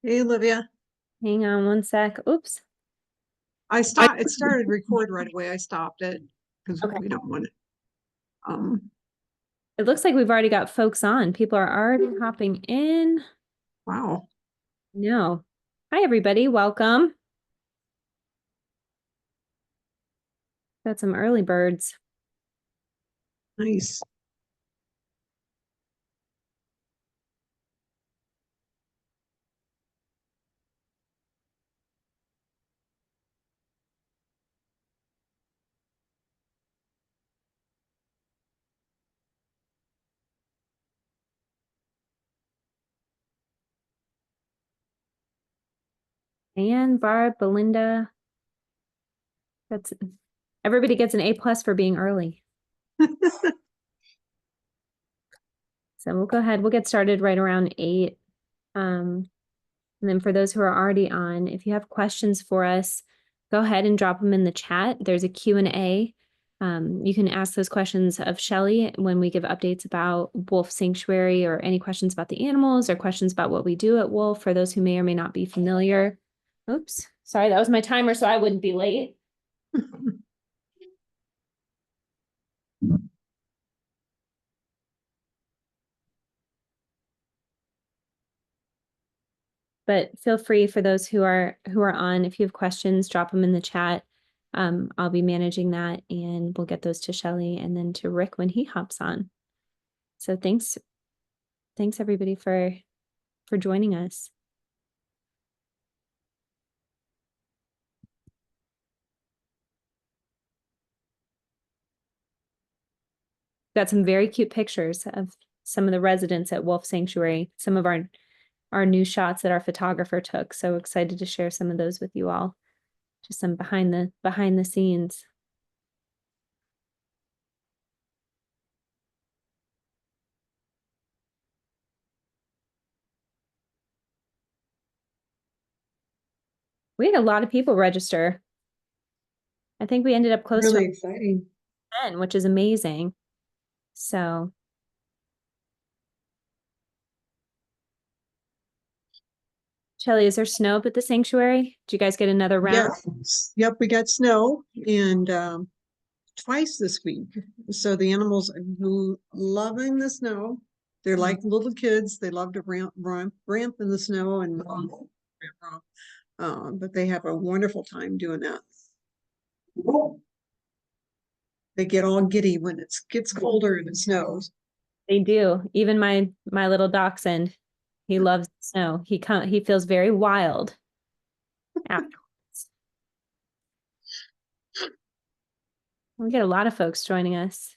Hey, Olivia. Hang on one sec. Oops. It started record right away. I stopped it because Okay. we don't want it. Um, It looks like we've already got folks on. People are already hopping in. wow. No. Hi, everybody. Welcome. Got some early birds. Nice. Anne, Barb, Belinda. That's everybody gets an A+ for being early. So we'll go ahead. We'll get started right around 8. And then for those who are already on, if you have questions for us, go ahead and drop them in the chat. There's a Q&A. You can ask those questions of Shelly when we give updates about Wolf Sanctuary, or any questions about the animals or questions about what we do at Wolf for those who may or may not be familiar. Oops, sorry, that was my timer so I wouldn't be late. But feel free, for those who are on, if you have questions, drop them in the chat. I'll be managing that, and we'll get those to Shelly and then to Rick when he hops on. So thanks everybody for joining us. Got some very cute pictures of some of the residents at Wolf Sanctuary, some of our new shots that our photographer took. So excited to share some of those with you all. Just some behind the scenes. We had a lot of people register. I think we ended up close Really to exciting. 10, which is amazing. So Shelly, is there snow up at the sanctuary? Did you guys get another round? Yes. Yep, we got snow and twice this week. So the animals are loving the snow. They're like little kids. They love to ramp in the snow and romp. But they have a wonderful time doing that. They get all giddy when it gets colder and it snows. They do. Even my little dachshund, he loves the snow. He feels very wild afterwards. We get a lot of folks joining us.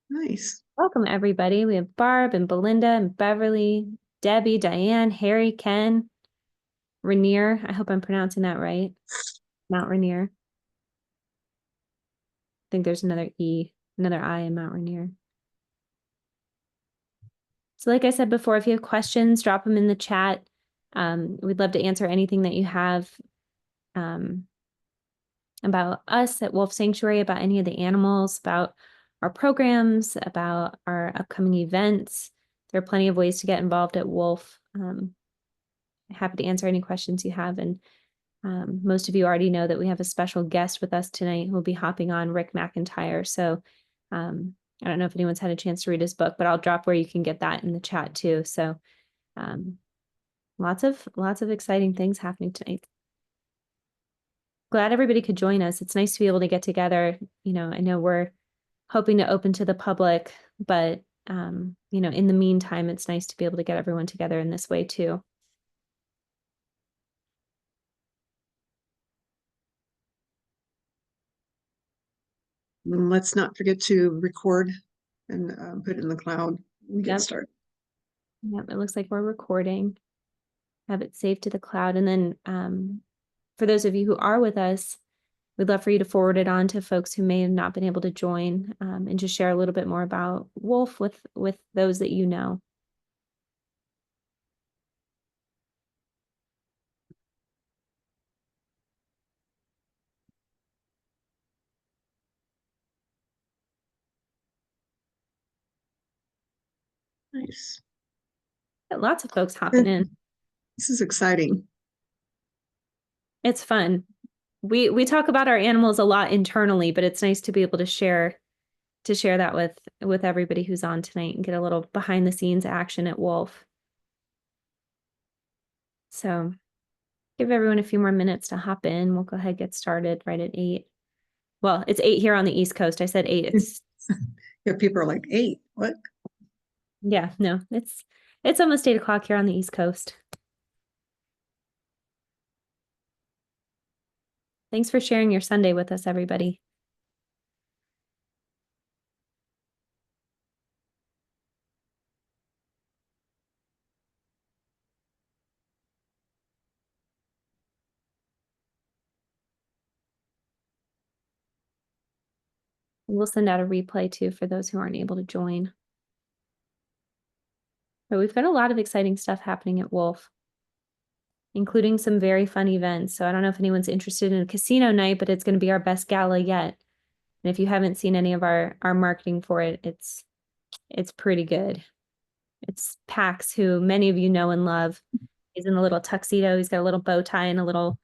Nice. Welcome, everybody. We have Barb and Belinda and Beverly, Debbie, Diane, Harry, Ken, Rainier. I hope I'm pronouncing that right. Mount Rainier. I think there's another I in Mount Rainier. So like I said before, if you have questions, drop them in the chat. We'd love to answer anything that you have about us at Wolf Sanctuary, about any of the animals, about our programs, about our upcoming events. There are plenty of ways to get involved at Wolf. Happy to answer any questions you have. And most of you already know that we have a special guest with us tonight who will be hopping on, Rick McIntyre. So I don't know if anyone's had a chance to read his book, but I'll drop where you can get that in the chat too. So lots of exciting things happening tonight. Glad everybody could join us. It's nice to be able to get together. I know we're hoping to open to the public, but in the meantime, it's nice to be able to get everyone together in this way too. And let's not forget to record and put it in the cloud and get Yep. started. Yep, it looks like we're recording. Have it saved to the cloud. And then for those of you who are with us, we'd love for you to forward it on to folks who may have not been able to join, and just share a little bit more about Wolf with those that you know. Nice. Got lots of folks hopping in. This is exciting. It's fun. We talk about our animals a lot internally, but it's nice to be able to share that with everybody who's on tonight and get a little behind the scenes action at Wolf. So give everyone a few more minutes to hop in. We'll go ahead and get started right at 8. Well, it's 8 here on the East Coast. I said 8. It's Yeah, people are like, 8, what? yeah, no, it's almost 8 o'clock here on the East Coast. Thanks for sharing your Sunday with us, everybody. We'll send out a replay too for those who aren't able to join. But we've got a lot of exciting stuff happening at Wolf, including some very fun events. So I don't know if anyone's interested in a casino night, but it's going to be our best gala yet. And if you haven't seen any of our marketing for it, it's pretty good. It's Pax, who many of you know and love. He's in a little tuxedo. He's got a little bow tie and a little,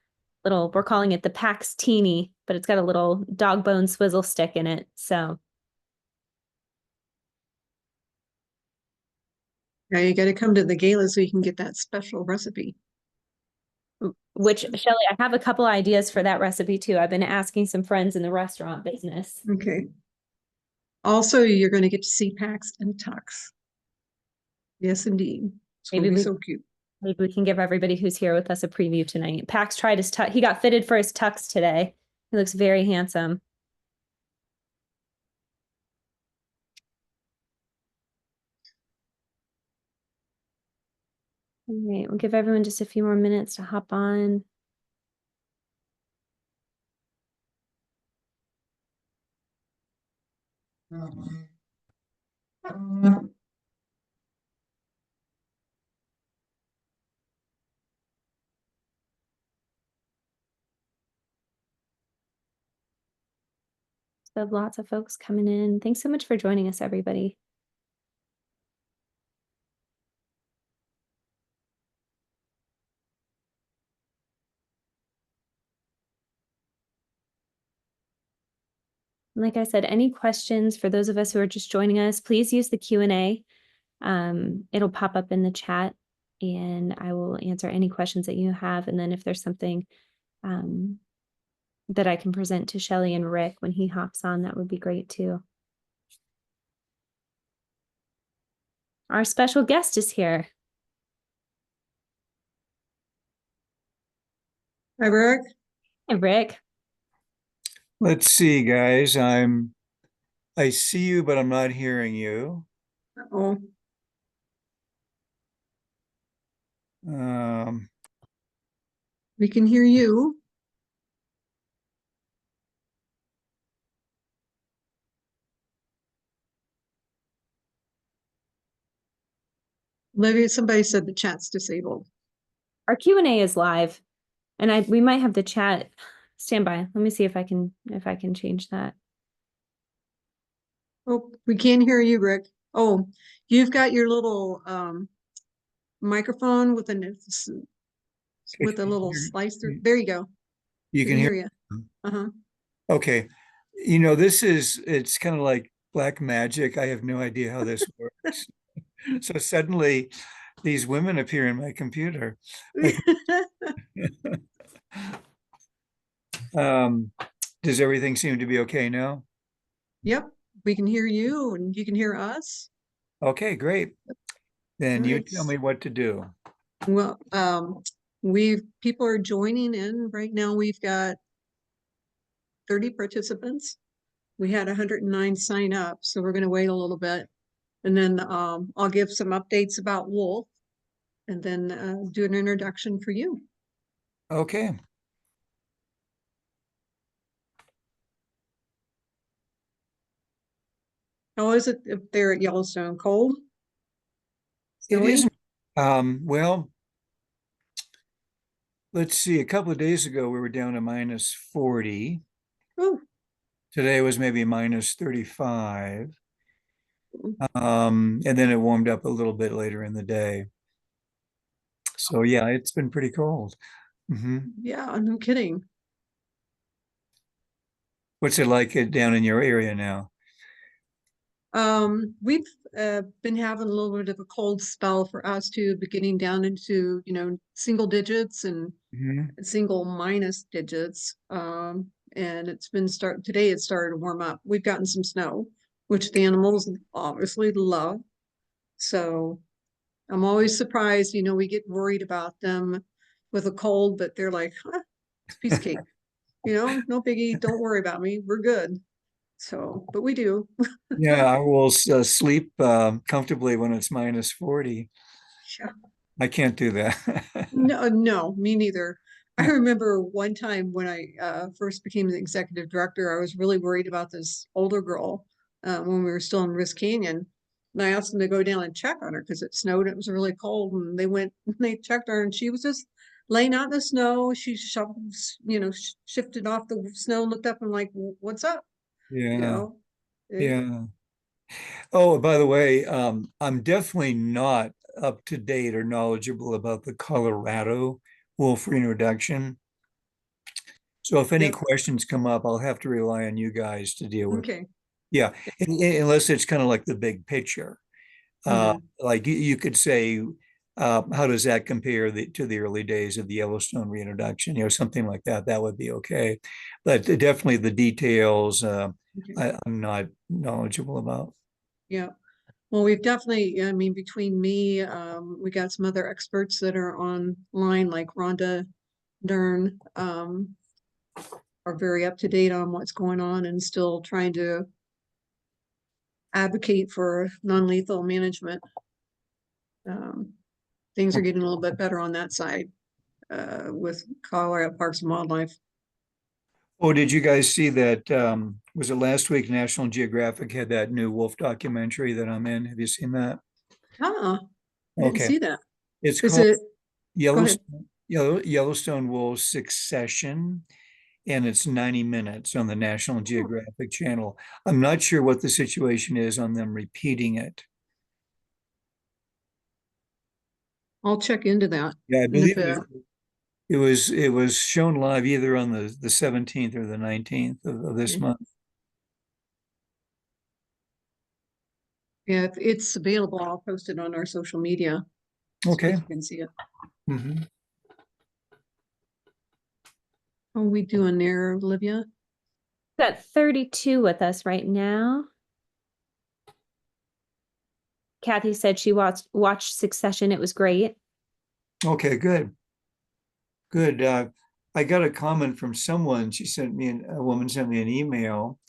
we're calling it the Pax Teeny, but it's got a little dog bone swizzle stick in it. So Now you got to come to the gala so you can get that special recipe. which Shelly, I have a couple ideas for that recipe too. I've been asking some friends in the restaurant business. Okay. Also, you're going to get to see Pax and Tux. Yes, indeed. It's going to be so cute. Maybe we can give everybody who's here with us a preview tonight. Pax tried his tux. He got fitted for his tux today. He looks very handsome. All right, we'll give everyone just a few more minutes to hop on. So lots of folks coming in. Thanks so much for joining us, everybody. Like I said, any questions for those of us who are just joining us, please use the Q&A. It'll pop up in the chat and I will answer any questions that you have. And then if there's something that I can present to Shelly and Rick when he hops on, that would be great too. Our special guest is here. Hi, Rick. Hey, Rick. Let's see, guys. I see you, but I'm not hearing you. Oh, Um, we can hear you. Maybe somebody said the chat's disabled. Our Q&A is live, and we might have the chat. Stand by. Let me see if I can change that. Oh, we can't hear you, Rick. Oh, you've got your little microphone with a little slice through. There you go. you can hear you. Uh-huh. Okay. It's kind of like black magic. I have no idea how this works. So suddenly these women appear in my computer. Does everything seem to be okay now? Yep, we can hear you and you can hear us. Okay, great. Then you Nice. tell me what to do. Well, people are joining in right now. We've got 30 participants. We had 109 sign up, so we're going to wait a little bit. And then I'll give some updates about W.O.L.F and then do an introduction for you. Okay. How is it if they're at Yellowstone? Cold? It Snowy? isn't. Well, let's see. A couple of days ago, we were down to minus 40. Oh, Today was maybe minus 35. And then it warmed up a little bit later in the day. So yeah, it's been pretty cold. Yeah, no kidding. What's it like down in your area now? We've been having a little bit of a cold spell for us too, but getting down into, single digits and Mhm. single minus digits. And today it started to warm up. We've gotten some snow, which the animals obviously love. So I'm always surprised, we get worried about them with a cold, but they're like, huh, it's a piece of cake. No biggie. Don't worry about me. We're good. So, but we do. Yeah, I will sleep comfortably when it's minus 40. Yeah. I can't do that. No, no, me neither. I remember one time when I first became the executive director, I was really worried about this older girl when we were still in Risk Canyon. And I asked them to go down and check on her because it snowed and it was really cold. And they went and they checked her and she was just laying out in the snow. She shifted off the snow, looked up and like, what's up? You Yeah, know, it, yeah. Oh, by the way, I'm definitely not up to date or knowledgeable about the Colorado wolf reintroduction. So if any yep. questions come up, I'll have to rely on you guys to deal with. Okay. Yeah, unless it's kind of like the big picture. Mhm. Like you could say, how does that compare to the early days of the Yellowstone reintroduction? Something like that. That would be okay. But definitely the details, Okay. I'm not knowledgeable about. Yeah. Well, we've definitely, I mean, between me, we got some other experts that are online, like Rhonda Dern, are very up to date on what's going on and still trying to advocate for non-lethal management. Um, things are getting a little bit better on that side with Colorado Parks and Wildlife. Oh, did you guys see that? Was it last week? National Geographic had that new wolf documentary that I'm in. Have you seen that? Ah, I didn't Okay. see that. It's Is called it, go ahead. Yellowstone Wolf Succession, and it's 90 minutes on the National Oh, Geographic Channel. I'm not sure what the situation is on them repeating it. I'll check into that. Yeah, I And if believe it was shown live either on the 17th or the 19th of this okay. month. Yeah, if it's available, I'll post it on our social media so Okay. people can see it. Mhm. How are we doing there, Olivia? Got 32 with us right now. Kathy said she watched Succession. It was great. Okay, good. Good. I got a comment from someone. A woman sent me an email,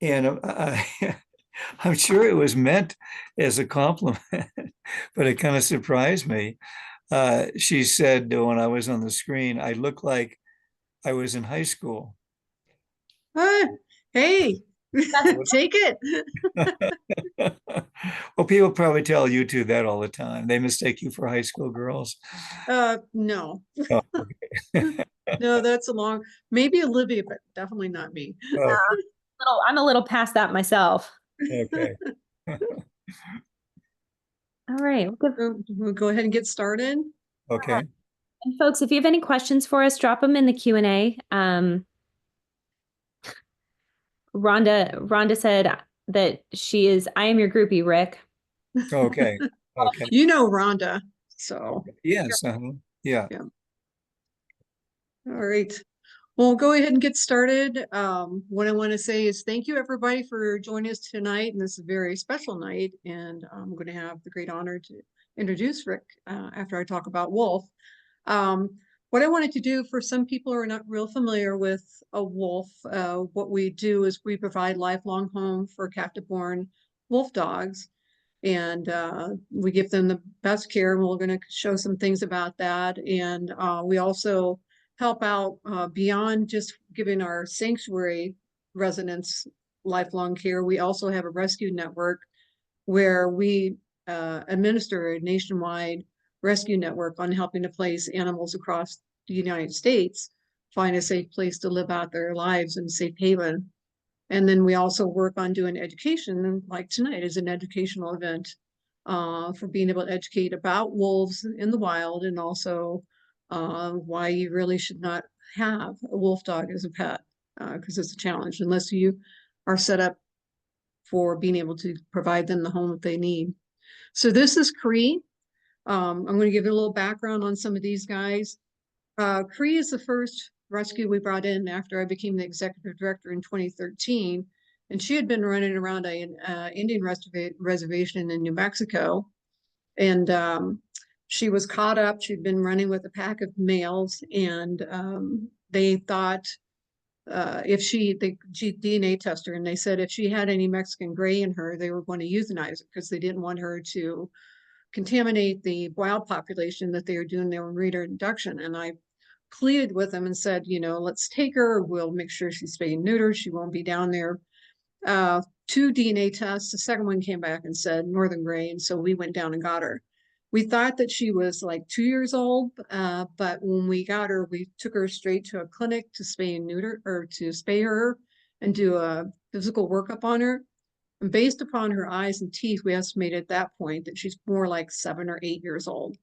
and I'm sure it was meant as a compliment, but it kind of surprised me. She said when I was on the screen, I looked like I was in high school. Ah, hey, take it. Well, people probably tell you two that all the time. They mistake you for high school girls. No, Oh, no, that's maybe Olivia, but definitely not me. oh, I'm a little past that myself. okay. All right. We'll go ahead and get started. Okay. And folks, if you have any questions for us, drop them in the Q&A. Rhonda said that I am your groupie, Rick. Okay. Okay. You know Rhonda, so Yes. Yeah. yeah. All right. Well, go ahead and get started. What I want to say is thank you everybody for joining us tonight. And this is a very special night. And I'm going to have the great honor to introduce Rick after I talk about W.O.L.F. What I wanted to do for some people who are not real familiar with a wolf, what we do is we provide lifelong home for captive-born wolf dogs. And we give them the best care. And we're going to show some things about that. And we also help out beyond just giving our sanctuary residents lifelong care. We also have a rescue network where we administer a nationwide rescue network on helping to place animals across the United States find a safe place to live out their lives in safe haven. And then we also work on doing education, like tonight is an educational event for being able to educate about wolves in the wild and also why you really should not have a wolf dog as a pet, because it's a challenge unless you are set up for being able to provide them the home that they need. So this is Cree. I'm going to give you a little background on some of these guys. Cree is the first rescue we brought in after I became the executive director in 2013. And she had been running around an Indian reservation in New Mexico. And she was caught up. She'd been running with a pack of males. And they thought they DNA test her, and they said if she had any Mexican gray in her, they were going to euthanize her because they didn't want her to contaminate the wild population that they were doing their reintroduction. And I pleaded with them and said, you know, let's take her. We'll make sure she's spayed and neutered. She won't be down there. 2 DNA tests. The second one came back and said Northern Gray. And so we went down and got her. We thought that she was like 2 years old, but when we got her, we took her straight to a clinic to spay and neuter, or to spay her and do a physical workup on her. And based upon her eyes and teeth, we estimated at that point that she's more like 7 or 8 years old.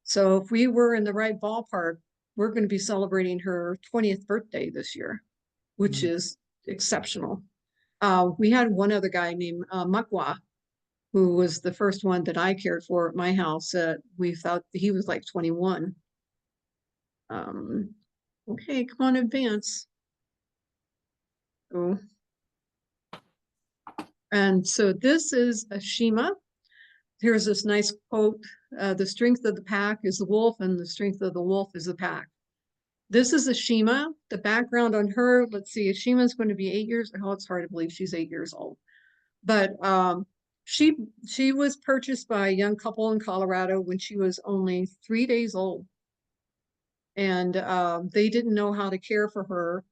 So if we were in the right ballpark, we're going to be celebrating her 20th birthday this year, which is exceptional. We had one other guy named Makwa, who was the first one that I cared for at my house. We thought he was like 21. Okay, come on, advance. Oh. And so this is a Shima. Here's this nice quote. The strength of the pack is the wolf, and the strength of the wolf is the pack. This is a Shima. The background on her, let's see, Shima's going to be 8 years. Oh, it's hard to believe she's 8 years old. But she was purchased by a young couple in Colorado when she was only 3 days old. And they didn't know how to care for her.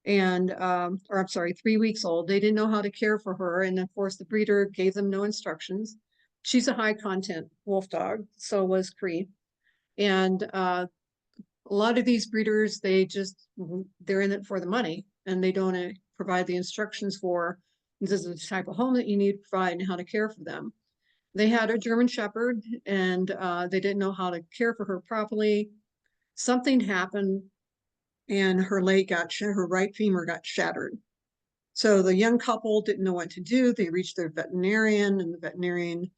And, or I'm sorry, 3 weeks old. They didn't know how to care for her. And of course, the breeder gave them no instructions. She's a high content wolf dog. So was Cree. And a lot of these breeders, they're in it for the money, and they don't provide the instructions for this is the type of home that you need to provide and how to care for them. They had a German Shepherd, and they didn't know how to care for her properly. Something happened, and her right femur got shattered. So the young couple didn't know what to do. They reached their veterinarian, and the veterinarian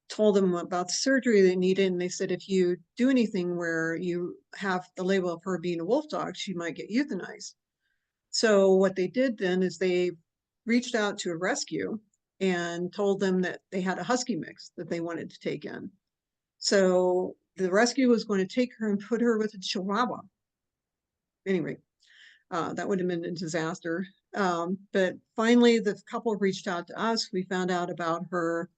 told them about the surgery they needed. And they said, if you do anything where you have the label of her being a wolf dog, she might get euthanized. So what they did then is they reached out to a rescue and told them that they had a husky mix that they wanted to take in. So the rescue was going to take her and put her with a Chihuahua. Anyway, that would have been a disaster. But finally, the couple reached out to us. We found out about her,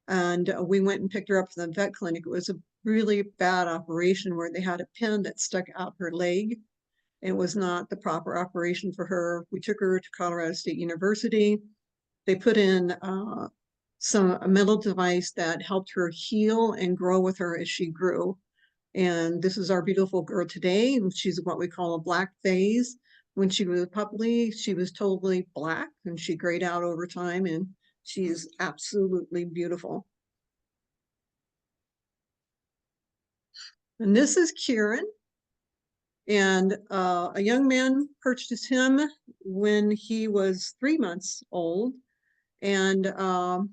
and we went and picked her up from the vet clinic. It was a really bad operation where they had a pin that stuck out her leg. It was not the proper operation for her. We took her to Colorado State University. They put in a metal device that helped her heal and grow with her as she grew. And this is our beautiful girl today. She's what we call a black phase. When she was a puppy, she was totally black, and she grayed out over time, and she is absolutely beautiful. And this is Kieran. And a young man purchased him when he was 3 months old. And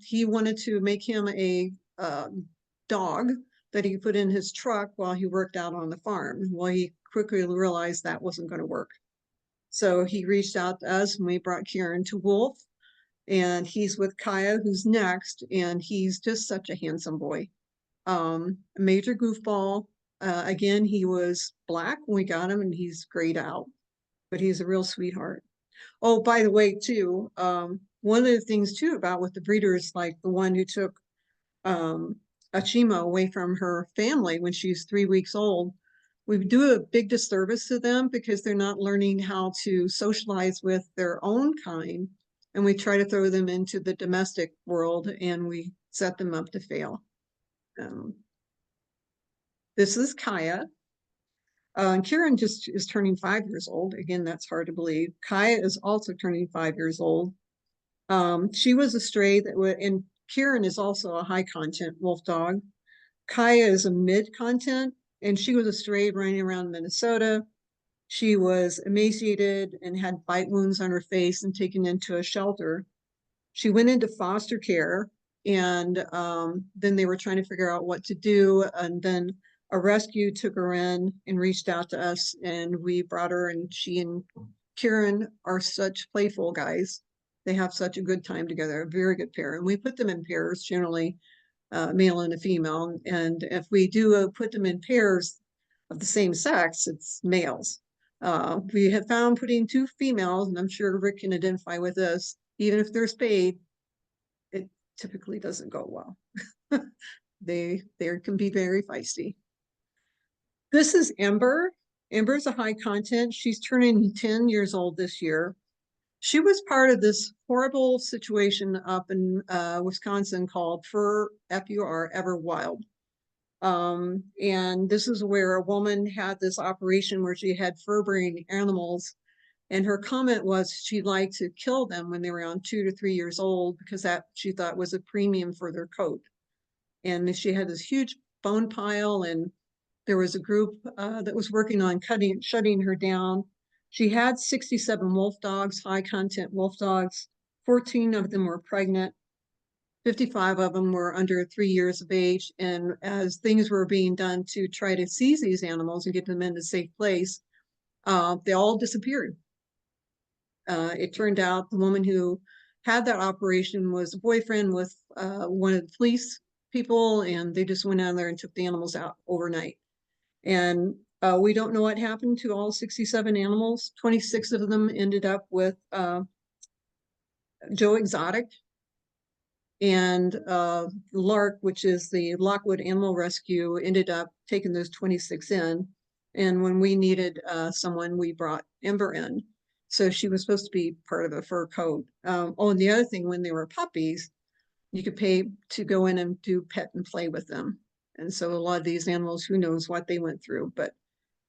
he wanted to make him a dog that he put in his truck while he worked out on the farm. Well, he quickly realized that wasn't going to work. So he reached out to us, and we brought Kieran to W.O.L.F. And he's with Kaya, who's next. And he's just such a handsome boy. A major goofball. Again, he was black when we got him, and he's grayed out, but he's a real sweetheart. Oh, by the way, too, one of the things too about with the breeders, like the one who took Ashima away from her family when she's 3 weeks old, we do a big disservice to them because they're not learning how to socialize with their own kind, and we try to throw them into the domestic world, and we set them up to fail. This is Kaya. Kieran just is turning 5 years old. Again, that's hard to believe. Kaya is also turning 5 years old. She was a stray and Kieran is also a high content wolf dog. Kaya is a mid content, and she was a stray running around Minnesota. She was emaciated and had bite wounds on her face and taken into a shelter. She went into foster care, and then they were trying to figure out what to do. And then a rescue took her in and reached out to us, and we brought her, and she and Kieran are such playful guys. They have such a good time together, a very good pair. And we put them in pairs, generally male and a female. And if we do put them in pairs of the same sex, it's males. We have found putting two females, and I'm sure Rick can identify with this, even if they're spayed, it typically doesn't go well. They can be very feisty. This is Ember. Ember's a high content. She's turning 10 years old this year. She was part of this horrible situation up in Wisconsin called FUR, Ever Wild. And this is where a woman had this operation where she had fur-bearing animals, and her comment was she'd like to kill them when they were around 2 to 3 years old, because that she thought was a premium for their coat. And she had this huge bone pile, and there was a group that was working on shutting her down. She had 67 wolf dogs, high content wolf dogs. 14 of them were pregnant. 55 of them were under 3 years of age. And as things were being done to try to seize these animals and get them in a safe place, they all disappeared. It turned out the woman who had that operation was a boyfriend with one of the police people, and they just went out there and took the animals out overnight. And we don't know what happened to all 67 animals. 26 of them ended up with Joe Exotic. And Lark, which is the Lockwood Animal Rescue, ended up taking those 26 in. And when we needed someone, we brought Ember in. So she was supposed to be part of a fur coat. Oh, and the other thing, when they were puppies, you could pay to go in and do pet and play with them. And so a lot of these animals, who knows what they went through, but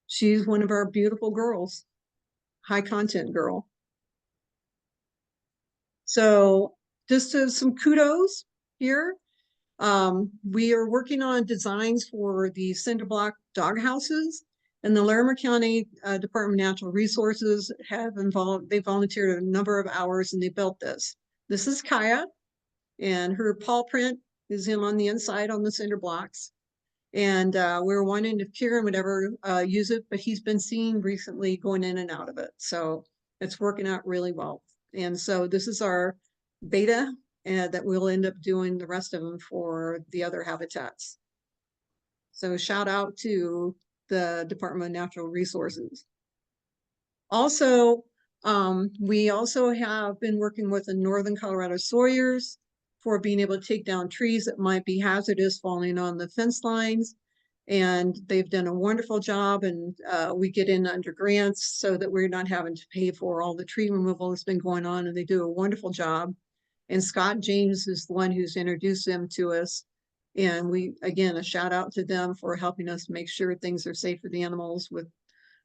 she's one of our beautiful girls, high content girl. So just some kudos here. We are working on designs for the cinder block dog houses, and the Larimer County Department of Natural Resources they volunteered a number of hours, and they built this. This is Kaya, and her paw print is in on the inside on the cinder blocks. And we're wondering if Kieran would ever use it, but he's been seen recently going in and out of it. So it's working out really well. And so this is our beta, and that we'll end up doing the rest of them for the other habitats. So shout out to the Department of Natural Resources. Also, we also have been working with the Northern Colorado Sawyers for being able to take down trees that might be hazardous falling on the fence lines. And they've done a wonderful job, and we get in under grants so that we're not having to pay for all the tree removal that's been going on, and they do a wonderful job. And Scott James is the one who's introduced them to us. And we, again, a shout out to them for helping us make sure things are safe for the animals with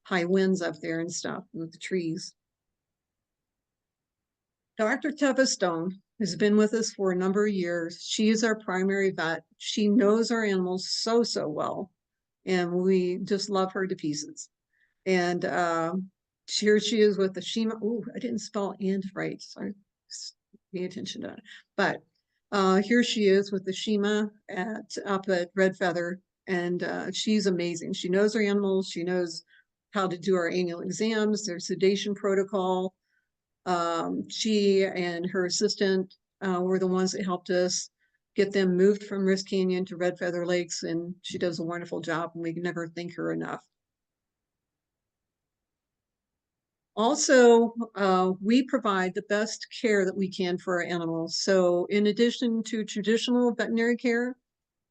high winds up there and stuff with the trees. Dr. Teva Stone has been with us for a number of years. She is our primary vet. She knows our animals so well, and we just love her to pieces. And here she is with the Shima. Oh, I didn't spell "and" right. Sorry, pay attention to that. But here she is with the Shima up at Red Feather, and she's amazing. She knows her animals. She knows how to do our annual exams, their sedation protocol. She and her assistant were the ones that helped us get them moved from Risk Canyon to Red Feather Lakes, and she does a wonderful job, and we can never thank her enough. Also, we provide the best care that we can for our animals. So in addition to traditional veterinary care,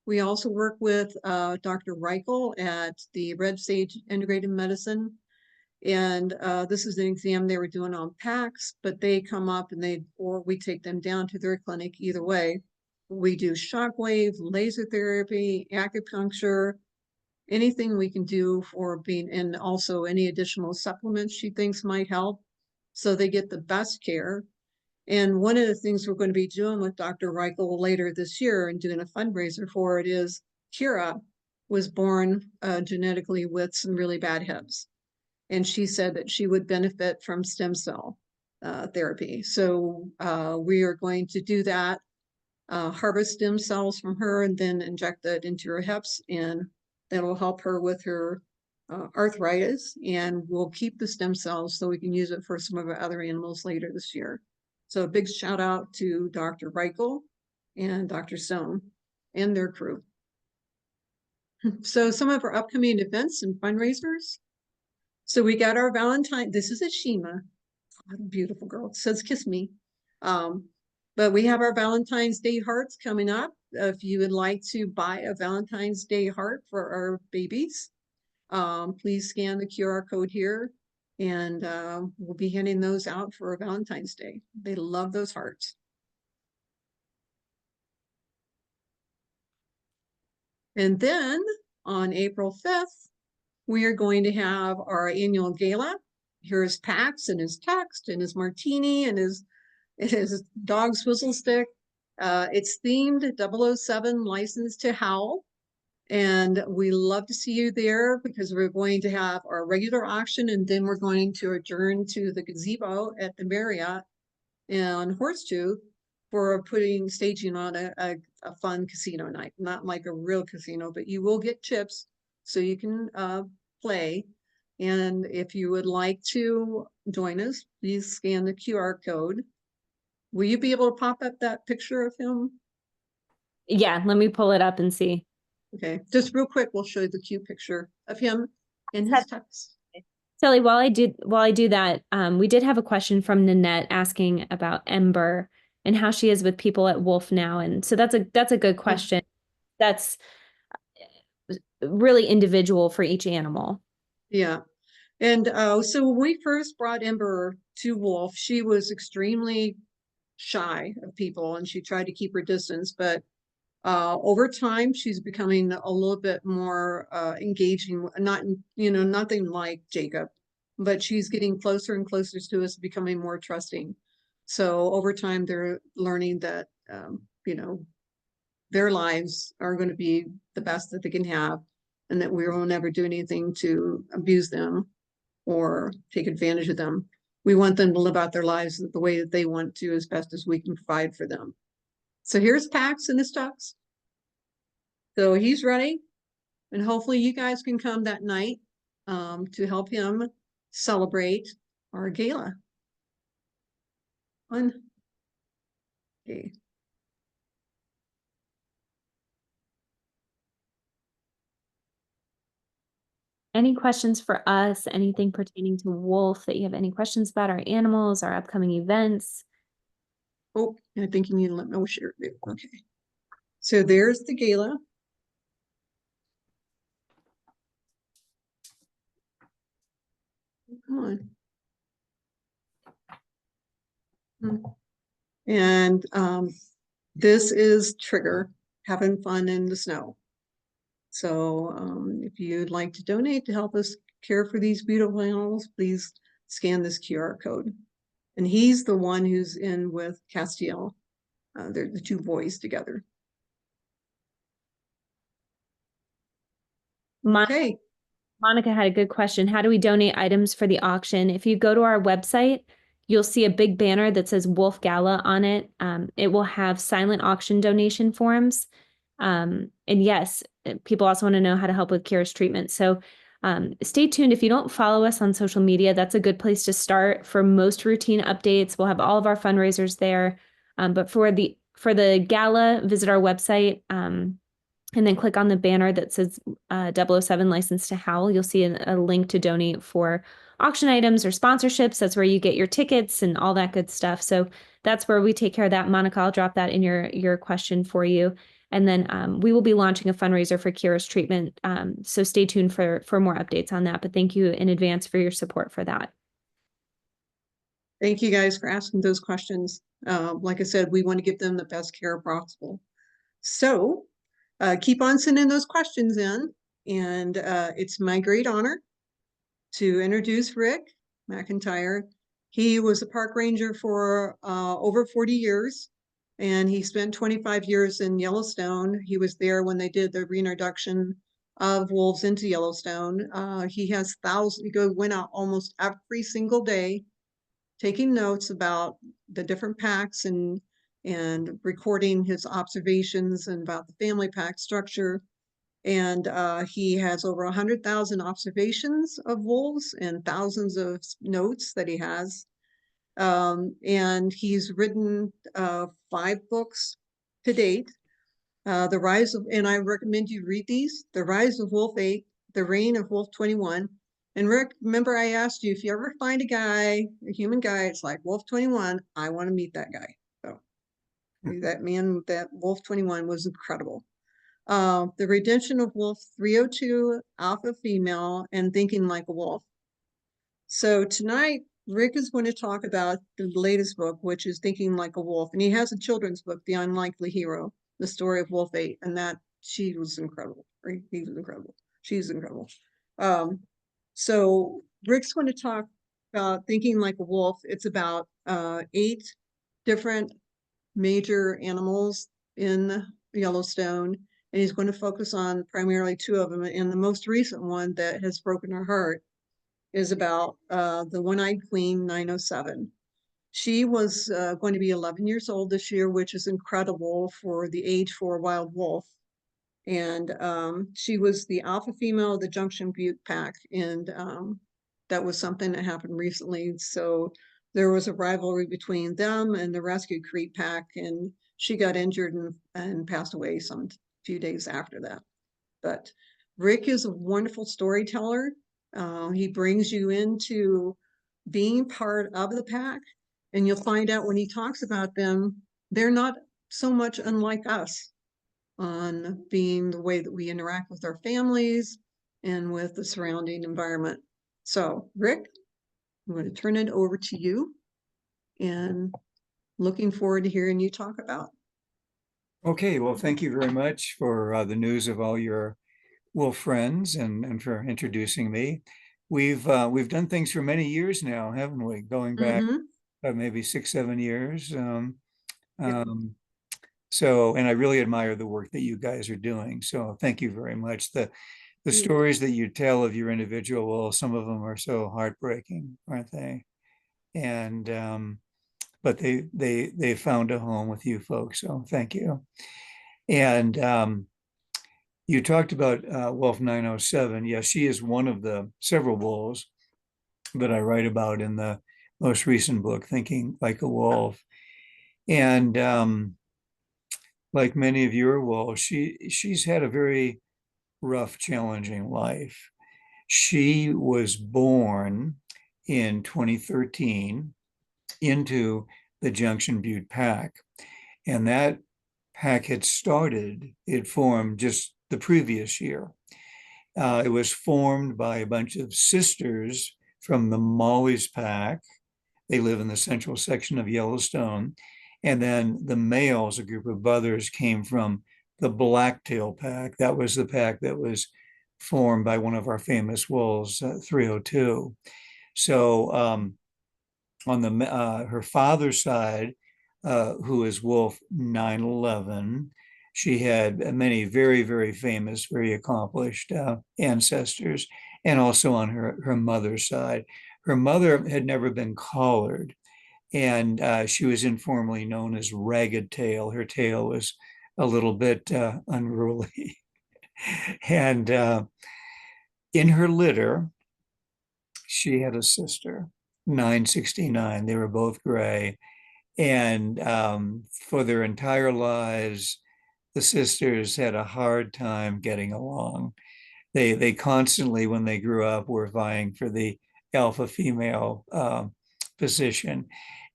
we also work with Dr. Reichel at the Red Sage Integrated Medicine. And this is an exam they were doing on packs, but they come up and or we take them down to their clinic. Either way, we do shockwave, laser therapy, acupuncture, anything we can do for and also any additional supplements she thinks might help, so they get the best care. And one of the things we're going to be doing with Dr. Reichel later this year and doing a fundraiser for it is Kira. was born genetically with some really bad hips. And she said that she would benefit from stem cell therapy. So we are going to do that, harvest stem cells from her and then inject that into her hips. And that will help her with her arthritis. And we'll keep the stem cells so we can use it for some of our other animals later this year. So a big shout out to Dr. Reichel and Dr. Stone and their crew. So some of our upcoming events and fundraisers. So we got our Valentine. This is a Shima. What a beautiful girl. It says kiss me. But we have our Valentine's Day hearts coming up. If you would like to buy a Valentine's Day heart for our babies, please scan the QR code here and we'll be handing those out for Valentine's Day. They love those hearts. And then on April 5th, we are going to have our annual gala. Here's Pax and his text and his martini and his dog swizzle stick. It's themed 007 licensed to Howl. And we love to see you there because we're going to have our regular auction and then we're going to adjourn to the gazebo at the Marriott in Horseshoe for staging on a fun casino night. Not like a real casino, but you will get chips so you can play. And if you would like to join us, please scan the QR code. Will you be able to pop up that picture of him? Yeah, let me pull it up and see. Okay, just real quick, we'll show you the cute picture of him in his tux. Sally, while I do that, we did have a question from Nanette asking about Ember and how she is with people at W.O.L.F now. And so that's a good question. That's really individual for each animal. Yeah. And so when we first brought Ember to W.O.L.F, she was extremely shy of people and she tried to keep her distance, but over time she's becoming a little bit more engaging. Nothing like Jacob, but she's getting closer and closer to us, becoming more trusting. So over time they're learning that their lives are going to be the best that they can have and that we will never do anything to abuse them or take advantage of them. We want them to live out their lives the way that they want to as best as we can provide for them. So here's Pax and his tux. So he's ready. And hopefully you guys can come that night to help him celebrate our gala. Okay. Any questions for us? Anything pertaining to W.O.L.F that you have any questions about our animals, our upcoming events? Oh, I think you need to let me share it. Okay. So there's the gala. Come on. And this is Trigger having fun in the snow. So if you'd like to donate to help us care for these beautiful animals, please scan this QR code. And he's the one who's in with Castiel. They're the two boys together. Okay. Monica had a good question. How do we donate items for the auction? If you go to our website, you'll see a big banner that says W.O.L.F Gala on it. It will have silent auction donation forms. And yes, people also want to know how to help with Kira's treatment. So stay tuned. If you don't follow us on social media, that's a good place to start for most routine updates. We'll have all of our fundraisers there. But for the gala, visit our website and then click on the banner that says 007 License to Howl. You'll see a link to donate for auction items or sponsorships. That's where you get your tickets and all that good stuff. So that's where we take care of that. Monica, I'll drop that in your question for you. And then we will be launching a fundraiser for Kira's treatment. So stay tuned for more updates on that. But thank you in advance for your support for that. Thank you guys for asking those questions. Like I said, we want to give them the best care possible. So keep on sending those questions in. And it's my great honor to introduce Rick McIntyre. He was a park ranger for over 40 years. And he spent 25 years in Yellowstone. He was there when they did the reintroduction of wolves into Yellowstone. He has thousands, went out almost every single day taking notes about the different packs and recording his observations and about the family pack structure. And he has over 100,000 observations of wolves and thousands of notes that he has. And he's written 5 books to date. The Rise of, and I recommend you read these, The Rise of Wolf 8, The Reign of Wolf 21. And Rick, remember I asked you, if you ever find a guy, a human guy, it's like Wolf 21, I want to meet that guy. So that man, that Wolf 21 was incredible. The Redemption of Wolf 302, Alpha Female, and Thinking Like a Wolf. So tonight, Rick is going to talk about the latest book, which is Thinking Like a Wolf. And he has a children's book, The Unlikely Hero, the story of Wolf 8. And that she was incredible. Right? He was incredible. She's incredible. So Rick's going to talk about Thinking Like a Wolf. It's about 8 different major animals in Yellowstone. And he's going to focus on primarily 2 of them. And the most recent one that has broken our heart is about the one-eyed queen 907. She was going to be 11 years old this year, which is incredible for the age for a wild wolf. And she was the alpha female of the Junction Butte pack. And that was something that happened recently. So there was a rivalry between them and the Rescue Creek pack. And she got injured and passed away some few days after that. But Rick is a wonderful storyteller. He brings you into being part of the pack, and you'll find out when he talks about them, they're not so much unlike us on being the way that we interact with our families and with the surrounding environment. So, Rick, I'm going to turn it over to you and looking forward to hearing you talk about. Okay, well, thank you very much for the news of all your wolf friends and for introducing me. We've done things for many years now, haven't we? Going back maybe 6, 7 years. Yep. So, and I really admire the work that you guys are doing. So thank you very much. The stories that you tell of your individual wolves, some of them are so heartbreaking, aren't they? And but they found a home with you folks. So thank you. And you talked about Wolf 907. Yes, she is one of the several wolves that I write about in the most recent book, Thinking Like a Wolf. And like many of your wolves, she's had a very rough, challenging life. She was born in 2013 into the Junction Butte pack. And that pack had started, it formed just the previous year. It was formed by a bunch of sisters from the Molly's pack. They live in the central section of Yellowstone. And then the males, a group of brothers, came from the Blacktail pack. That was the pack that was formed by one of our famous wolves, 302. So on the her father's side, who is Wolf 911, she had many very, very famous, very accomplished ancestors, and also on her mother's side. Her mother had never been collared, and she was informally known as Ragged Tail. Her tail was a little bit unruly. And in her litter, she had a sister, 969. They were both gray. And for their entire lives, the sisters had a hard time getting along. They constantly, when they grew up, were vying for the alpha female position.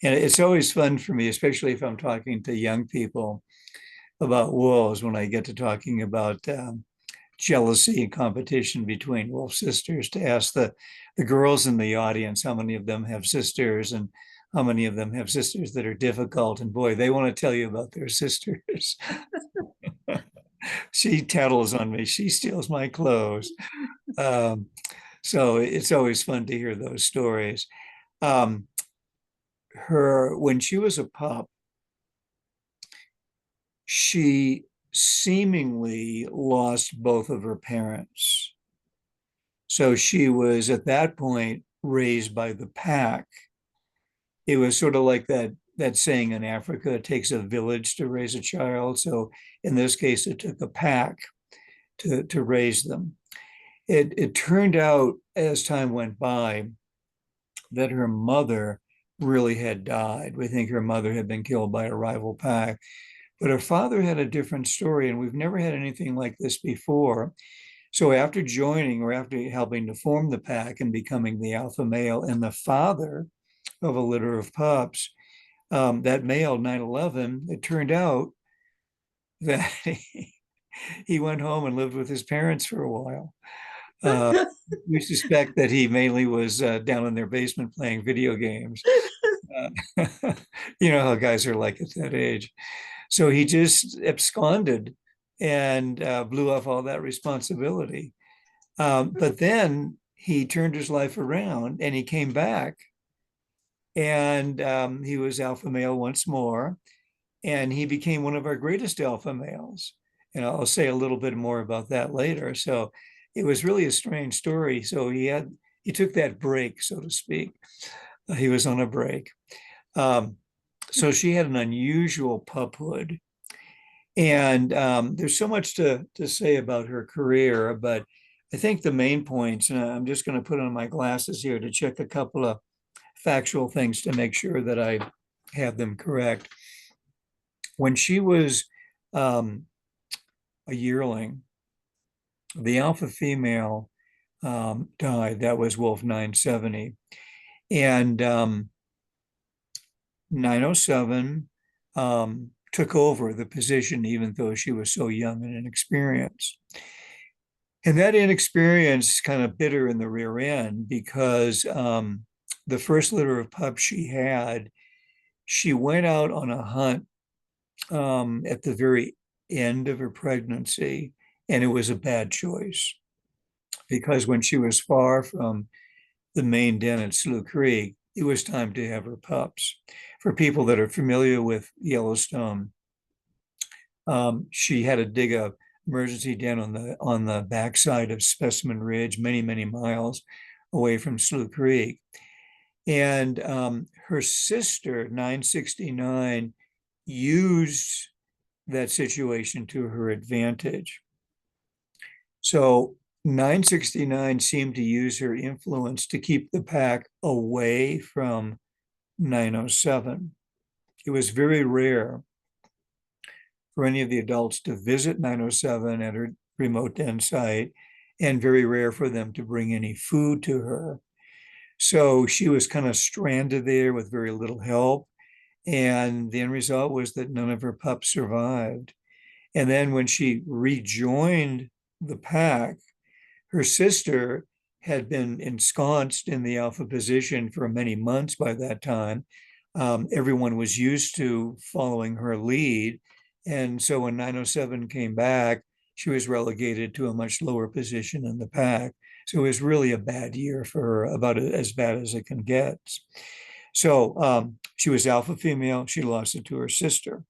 And it's always fun for me, especially if I'm talking to young people about wolves, when I get to talking about jealousy and competition between wolf sisters, to ask the girls in the audience how many of them have sisters and how many of them have sisters that are difficult. And boy, they want to tell you about their sisters. She tattles on me. She steals my clothes. So it's always fun to hear those stories. When she was a pup, she seemingly lost both of her parents. So she was at that point raised by the pack. It was sort of like that saying in Africa, it takes a village to raise a child. So in this case, it took a pack to raise them. It turned out as time went by that her mother really had died. We think her mother had been killed by a rival pack, but her father had a different story, and we've never had anything like this before. So after joining or after helping to form the pack and becoming the alpha male and the father of a litter of pups, that male, 911, it turned out that he went home and lived with his parents for a while. We suspect that he mainly was down in their basement playing video games. You know how guys are like at that age. So he just absconded and blew off all that responsibility. But then he turned his life around and he came back and he was alpha male once more. And he became one of our greatest alpha males. And I'll say a little bit more about that later. So it was really a strange story. So he took that break, so to speak. He was on a break. So she had an unusual puphood. And there's so much to say about her career, but I think the main points, and I'm just going to put on my glasses here to check a couple of factual things to make sure that I have them correct. When she was a yearling, the alpha female died. That was Wolf 970. And 907 took over the position, even though she was so young and inexperienced. And that inexperience kind of bit her in the rear end because the first litter of pups she went out on a hunt at the very end of her pregnancy, and it was a bad choice because when she was far from the main den at Slough Creek, it was time to have her pups. For people that are familiar with Yellowstone, she had to dig a emergency den on the backside of Specimen Ridge, many miles away from Slough Creek. And her sister, 969, used that situation to her advantage. So 969 seemed to use her influence to keep the pack away from 907. It was very rare for any of the adults to visit 907 at her remote den site, and very rare for them to bring any food to her. So she was kind of stranded there with very little help. And the end result was that none of her pups survived. And then when she rejoined the pack, her sister had been ensconced in the alpha position for many months by that time. Everyone was used to following her lead. And so when 907 came back, she was relegated to a much lower position in the pack. So it was really a bad year for her, about as bad as it can get. So she was alpha female. She lost it to her sister.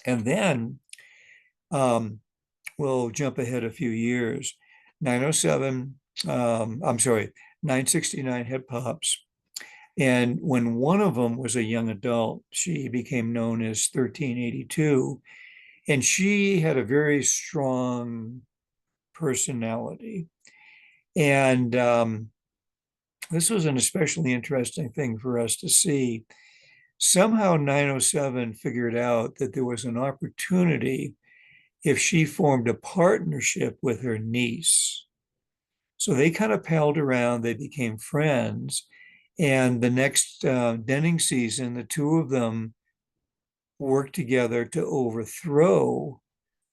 And then we'll jump ahead a few years. 969 had pups. And when one of them was a young adult, she became known as 1382. And she had a very strong personality. And this was an especially interesting thing for us to see. Somehow 907 figured out that there was an opportunity if she formed a partnership with her niece. So they kind of palled around, they became friends. And the next denning season, the two of them worked together to overthrow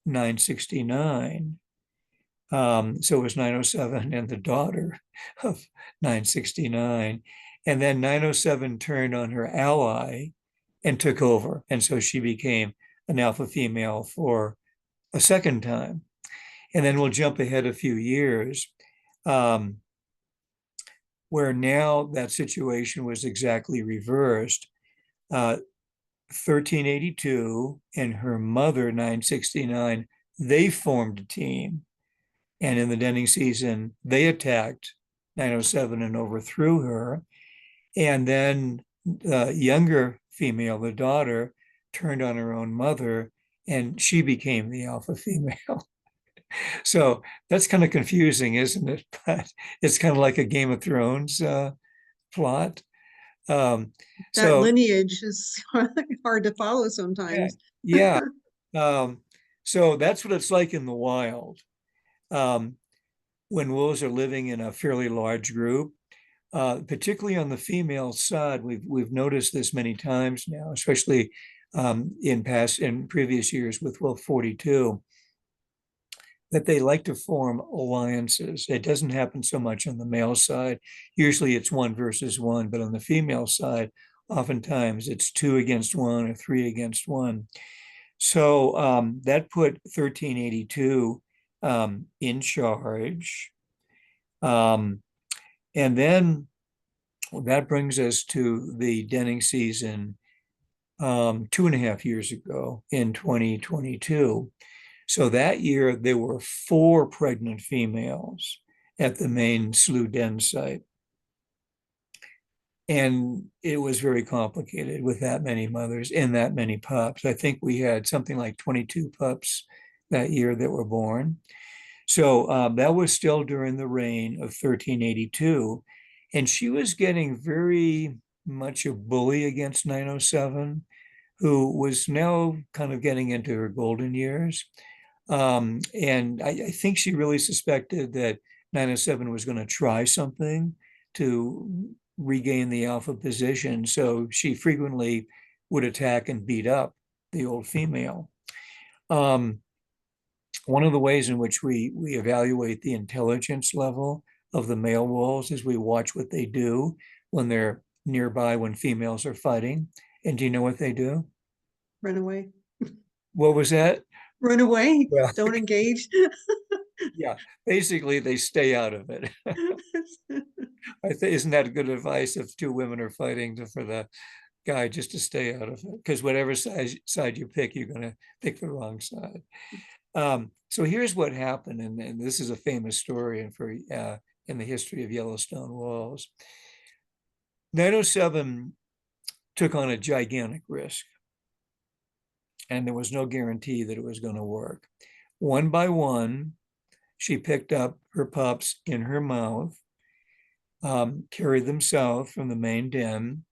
969. So it was 907 and the daughter of 969. And then 907 turned on her ally and took over. And so she became an alpha female for a second time. And then we'll jump ahead a few years, where now that situation was exactly reversed. 1382 and her mother, 969, they formed a team. And in the denning season, they attacked 907 and overthrew her. And then the younger female, the daughter, turned on her own mother, and she became the alpha female. So that's kind of confusing, isn't it? But it's kind of like a Game of Thrones plot. Um, That so lineage is hard to follow yeah, sometimes. yeah. So that's what it's like in the wild. Um, when wolves are living in a fairly large group, particularly on the female side, we've noticed this many times now, especially in previous years with Wolf 42, that they like to form alliances. It doesn't happen so much on the male side. Usually it's one versus one, but on the female side, oftentimes it's two against one or three against one. So that put 1382 in charge. And then that brings us to the denning season 2.5 years ago in 2022. So that year, there were 4 pregnant females at the main slough den site. And it was very complicated with that many mothers and that many pups. I think we had something like 22 pups that year that were born. So that was still during the reign of 1382. And she was getting very much a bully against 907, who was now kind of getting into her golden years. And I think she really suspected that 907 was going to try something to regain the alpha position. So she frequently would attack and beat up the old female. One of the ways in which we evaluate the intelligence level of the male wolves is we watch what they do when they're nearby when females are fighting. And do you know what they do? Run away. What was that? Run away. Well, Don't engage. yeah, basically they stay out of it. Isn't that good advice if 2 women are fighting for the guy just to stay out of it? Because whatever side you pick, you're going to pick the wrong side. So here's what happened, and this is a famous story in the history of Yellowstone wolves. 907 took on a gigantic risk, and there was no guarantee that it was going to work. One by one, she picked up her pups in her mouth, carried them south from the main den.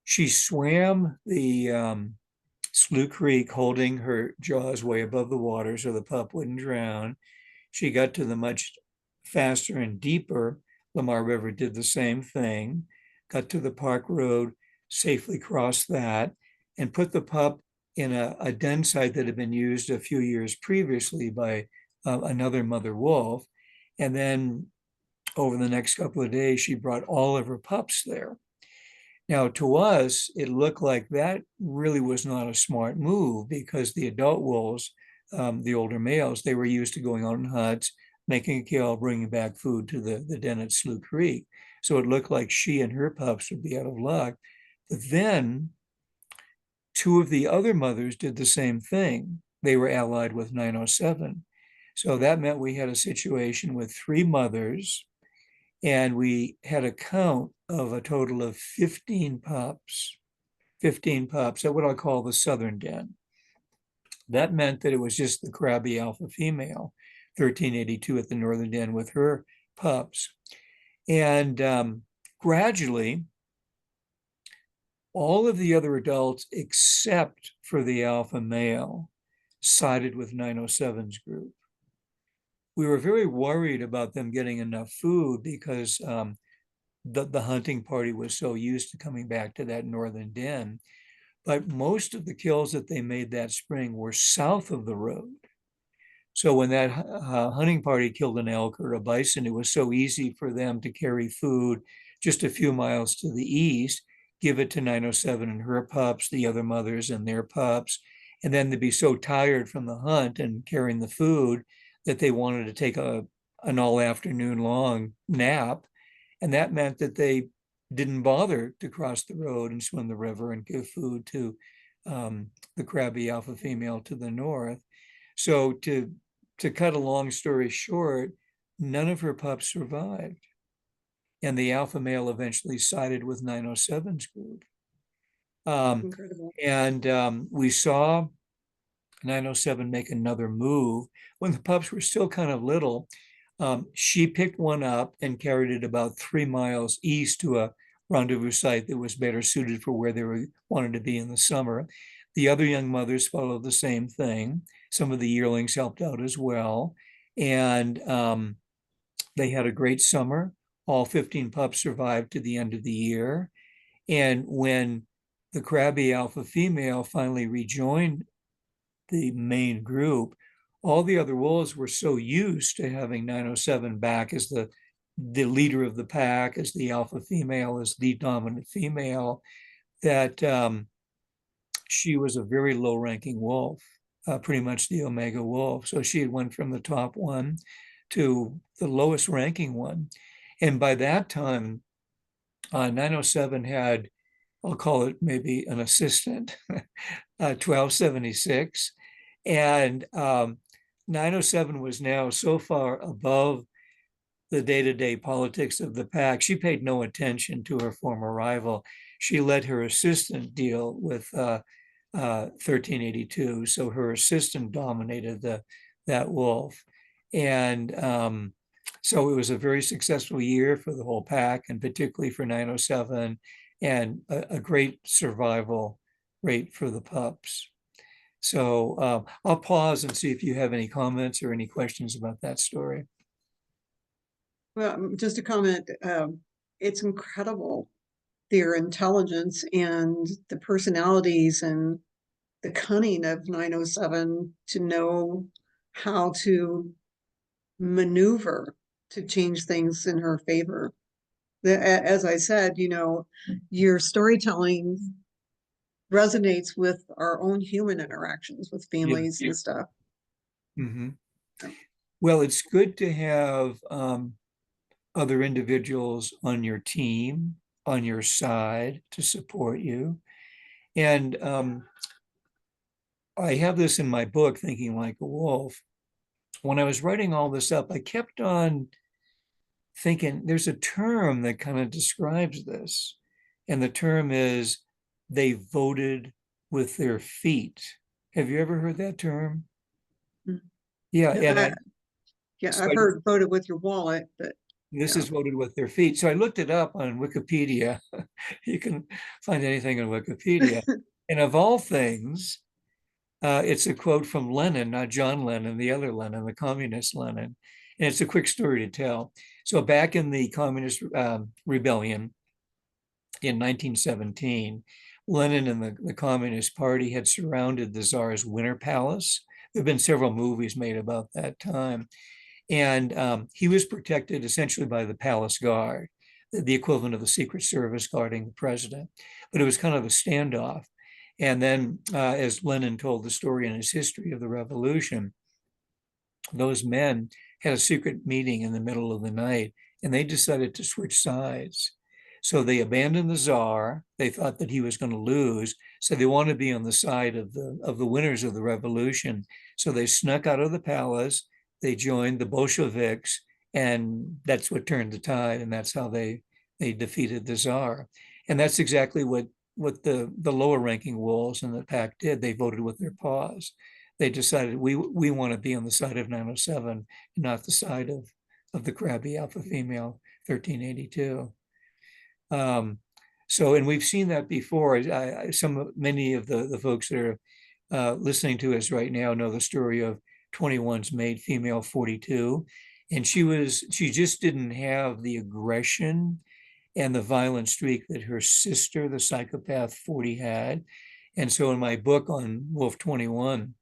She swam the Slough Creek holding her jaws way above the water so the pup wouldn't drown. She got to the much faster and deeper Lamar River, did the same thing, got to the Park Road, safely crossed that, and put the pup in a den site that had been used a few years previously by another mother wolf. And then over the next couple of days, she brought all of her pups there. Now, to us, it looked like that really was not a smart move because the adult wolves, the older males, they were used to going out in huts, making a kill, bringing back food to the den at Slough Creek. So it looked like she and her pups would be out of luck. But then 2 of the other mothers did the same thing. They were allied with 907. So that meant we had a situation with 3 mothers, and we had a count of a total of 15 pups, at what I'll call the southern den. That meant that it was just the crabby alpha female, 1382 at the northern den with her pups. And gradually, all of the other adults, except for the alpha male, sided with 907's group. We were very worried about them getting enough food because the hunting party was so used to coming back to that northern den. But most of the kills that they made that spring were south of the road. So when that hunting party killed an elk or a bison, it was so easy for them to carry food just a few miles to the east, give it to 907 and her pups, the other mothers and their pups, and then they'd be so tired from the hunt and carrying the food that they wanted to take an all afternoon long nap. And that meant that they didn't bother to cross the road and swim the river and give food to the crabby alpha female to the north. So to cut a long story short, none of her pups survived. And the alpha male eventually sided with 907's group. Incredible. And we saw 907 make another move when the pups were still kind of little. She picked one up and carried it about 3 miles east to a rendezvous site that was better suited for where they wanted to be in the summer. The other young mothers followed the same thing. Some of the yearlings helped out as well. And they had a great summer. All 15 pups survived to the end of the year. And when the crabby alpha female finally rejoined the main group, all the other wolves were so used to having 907 back as the leader of the pack, as the alpha female, as the dominant female, that she was a very low-ranking wolf, pretty much the omega wolf. So she had went from the top one to the lowest ranking one. And by that time, 907 had, I'll call it maybe an assistant, 1276. And 907 was now so far above the day-to-day politics of the pack, she paid no attention to her former rival. She let her assistant deal with 1382. So her assistant dominated that wolf. And so it was a very successful year for the whole pack, and particularly for 907, and a great survival rate for the pups. So I'll pause and see if you have any comments or any questions about that story. Well, just a comment, it's incredible, their intelligence and the personalities and the cunning of 907 to know how to maneuver to change things in her favor. As I said, your storytelling resonates with our own human interactions with families and stuff. Mm-hmm. Well, it's good to have other individuals on your team, on your side to support you. And I have this in my book, Thinking Like a Wolf. When I was writing all this up, I kept on thinking there's a term that kind of describes this. And the term is they voted with their feet. Have you ever heard that term? Yeah. And I've heard voted with your wallet, but this is voted with their feet. So I looked it up on Wikipedia. You can find anything on Wikipedia. And of all things, it's a quote from Lenin, not John Lennon, the other Lenin, the communist Lenin. And it's a quick story to tell. So back in the communist rebellion in 1917, Lenin and the Communist Party had surrounded the Tsar's Winter Palace. There have been several movies made about that time. And he was protected essentially by the palace guard, the equivalent of the Secret Service guarding the president. But it was kind of a standoff. And then, as Lenin told the story in his history of the revolution, those men had a secret meeting in the middle of the night, and they decided to switch sides. So they abandoned the Tsar. They thought that he was going to lose. So they wanted to be on the side of the winners of the revolution. So they snuck out of the palace. They joined the Bolsheviks, and that's what turned the tide, and that's how they defeated the Tsar. And that's exactly what the lower ranking wolves in the pack did. They voted with their paws. They decided we want to be on the side of 907 and not the side of the crabby alpha female 1382. So, and we've seen that before. Many of the folks that are listening to us right now know the story of 21's mate female 42, and she just didn't have the aggression and the violent streak that her sister, the psychopath 40, had. And so in my book on Wolf 21,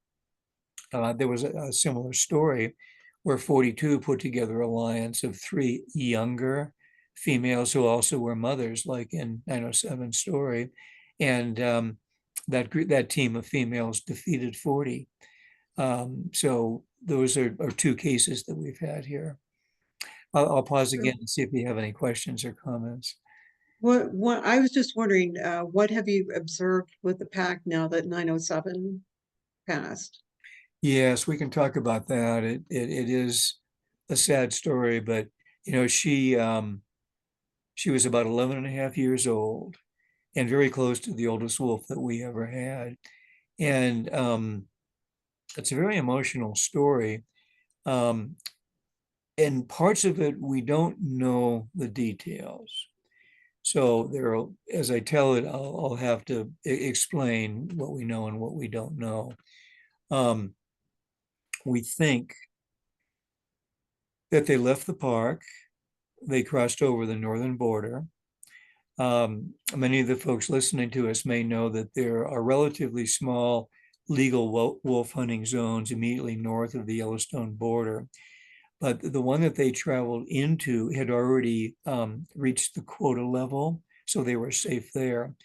there was a similar story where 42 put together an alliance of 3 younger females who also were mothers, like in 907's story. And that team of females defeated 40. So those are 2 cases that we've had here. I'll pause again and see if you have any questions or comments. What, I was just wondering, what have you observed with the pack now that 907 passed? Yes, we can talk about that. It is a sad story, but she was about 11 and a half years old and very close to the oldest wolf that we ever had. And it's a very emotional story. Um, and parts of it, we don't know the details. So as I tell it, I'll have to explain what we know and what we don't know. Um, we think that they left the park, they crossed over the northern border. Many of the folks listening to us may know that there are relatively small legal wolf hunting zones immediately north of the Yellowstone border. But the one that they traveled into had already reached the quota level, so they were safe there.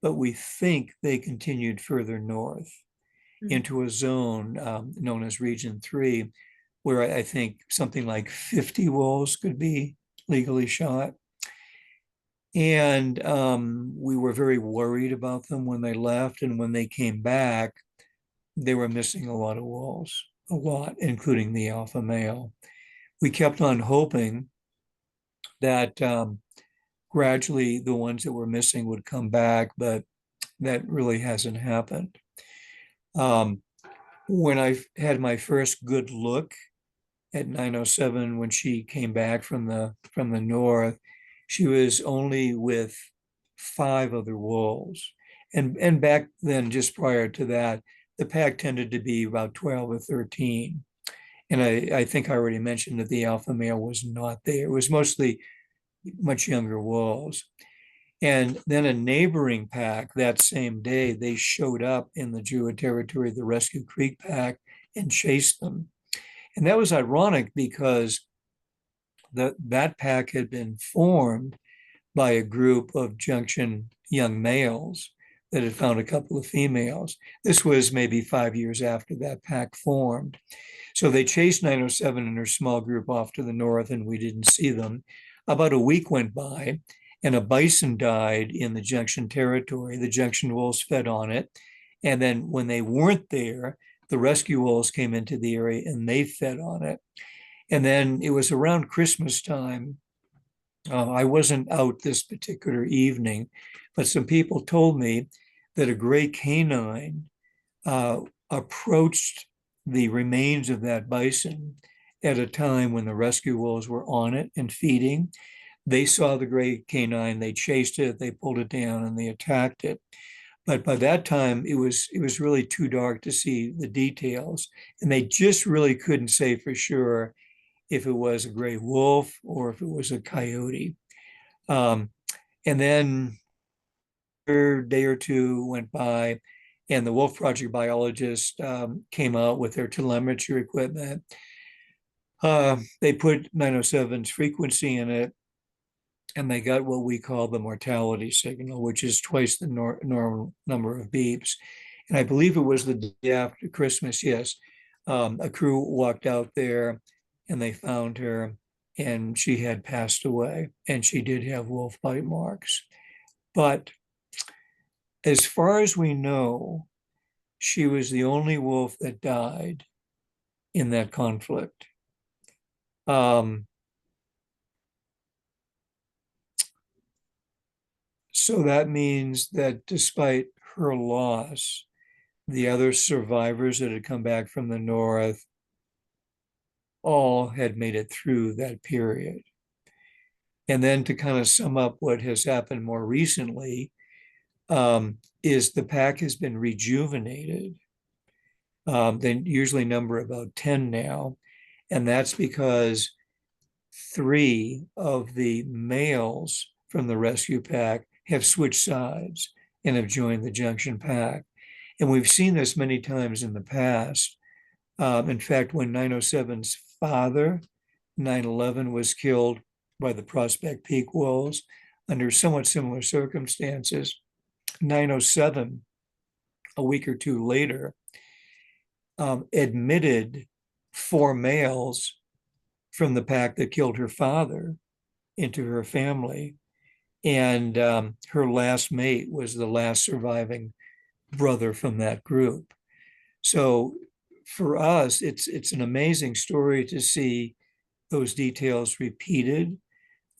But we think they continued further north into a zone known as Region 3, where I think something like 50 wolves could be legally shot. And we were very worried about them when they left. And when they came back, they were missing a lot of wolves, a lot, including the alpha male. We kept on hoping that gradually the ones that were missing would come back, but that really hasn't happened. When I had my first good look at 907 when she came back from the north, she was only with 5 other wolves. And back then, just prior to that, the pack tended to be about 12 or 13. And I think I already mentioned that the alpha male was not there. It was mostly much younger wolves. And then a neighboring pack that same day, they showed up in the Druid territory, the Rescue Creek pack, and chased them. And that was ironic because that pack had been formed by a group of junction young males that had found a couple of females. This was maybe 5 years after that pack formed. So they chased 907 and her small group off to the north, and we didn't see them. About a week went by, and a bison died in the junction territory. The junction wolves fed on it. And then when they weren't there, the rescue wolves came into the area and they fed on it. And then it was around Christmas time. I wasn't out this particular evening, but some people told me that a gray canine approached the remains of that bison at a time when the rescue wolves were on it and feeding. They saw the gray canine, they chased it, they pulled it down, and they attacked it. But by that time, it was really too dark to see the details, and they just really couldn't say for sure if it was a gray wolf or if it was a coyote. And then a day or two went by, and the Wolf Project biologist came out with their telemetry equipment. They put 907's frequency in it, and they got what we call the mortality signal, which is twice the normal number of beeps. And I believe it was the day after Christmas, yes. A crew walked out there and they found her, and she had passed away, and she did have wolf bite marks. But as far as we know, she was the only wolf that died in that conflict. So that means that despite her loss, the other survivors that had come back from the north all had made it through that period. And then to kind of sum up what has happened more recently, is the pack has been rejuvenated. They usually number about 10 now. And that's because 3 of the males from the rescue pack have switched sides and have joined the junction pack. And we've seen this many times in the past. In fact, when 907's father, 911, was killed by the Prospect Peak wolves under somewhat similar circumstances, 907, a week or two later, admitted 4 males from the pack that killed her father into her family. And her last mate was the last surviving brother from that group. So for us, it's an amazing story to see those details repeated.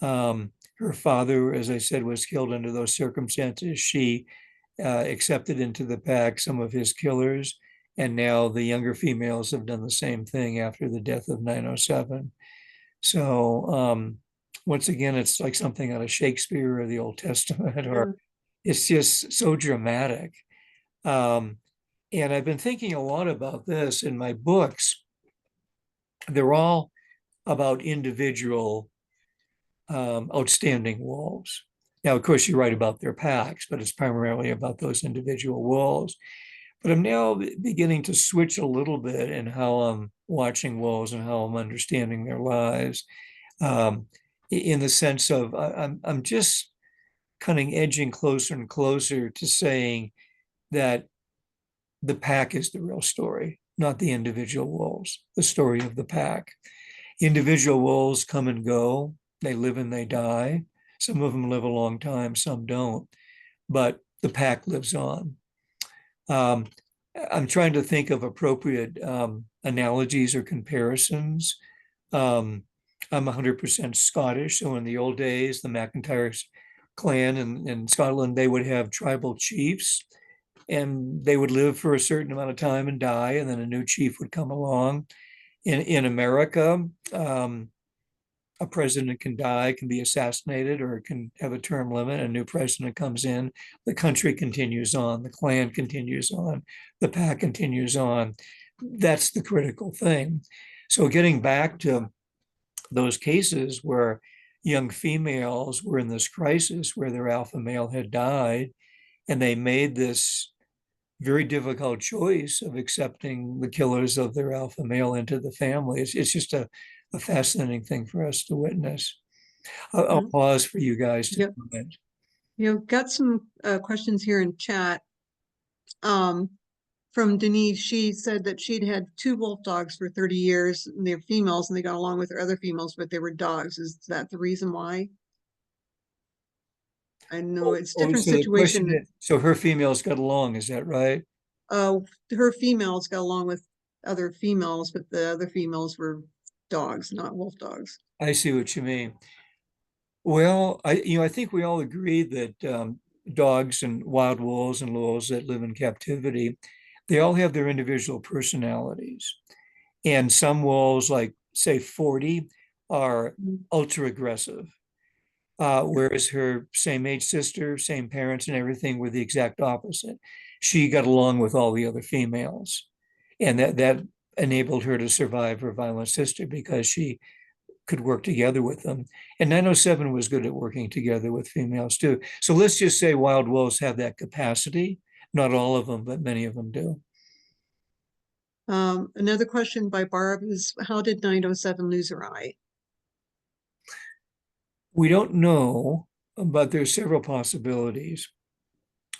Her father, as I said, was killed under those circumstances. She accepted into the pack some of his killers, and now the younger females have done the same thing after the death of 907. So once again, it's like something out of Shakespeare or the Old Testament, or Yeah. it's just so dramatic. Um, and I've been thinking a lot about this in my books. They're all about individual outstanding wolves. Now, of course, you write about their packs, but it's primarily about those individual wolves. But I'm now beginning to switch a little bit in how I'm watching wolves and how I'm understanding their lives, in the sense of I'm just kind of edging closer and closer to saying that the pack is the real story, not the individual wolves, the story of the pack. Individual wolves come and go, they live and they die. Some of them live a long time, some don't, but the pack lives on. Um, I'm trying to think of appropriate analogies or comparisons. Um, I'm 100% Scottish, so in the old days, the McIntyre clan in Scotland, they would have tribal chiefs, and they would live for a certain amount of time and die, and then a new chief would come along. In America, a president can die, can be assassinated, or can have a term limit. A new president comes in, the country continues on, the clan continues on, the pack continues on. That's the critical thing. So getting back to those cases where young females were in this crisis where their alpha male had died, and they made this very difficult choice of accepting the killers of their alpha male into the family. It's just a fascinating thing for us to witness. I'll Mhm. pause for you guys to Yep. comment. Got some questions here in chat. From Denise, she said that she'd had two wolf dogs for 30 years, and they're females, and they got along with their other females, but they were dogs. Is that the reason why? I know it's different So the question situation. is, so her females got along, is that right? Her females got along with other females, but the other females were dogs, not wolf dogs. I see what you mean. Well, I think we all agree that dogs and wild wolves and wolves that live in captivity, they all have their individual personalities. And some wolves, like say 40, are Mm. ultra aggressive. Whereas her same age sister, same parents, and everything were the exact opposite. She got along with all the other females, and that enabled her to survive her violent sister because she could work together with them. And 907 was good at working together with females too. So let's just say wild wolves have that capacity. Not all of them, but many of them do. Another question by Barb is, how did 907 lose her eye? We don't know, but there's several possibilities.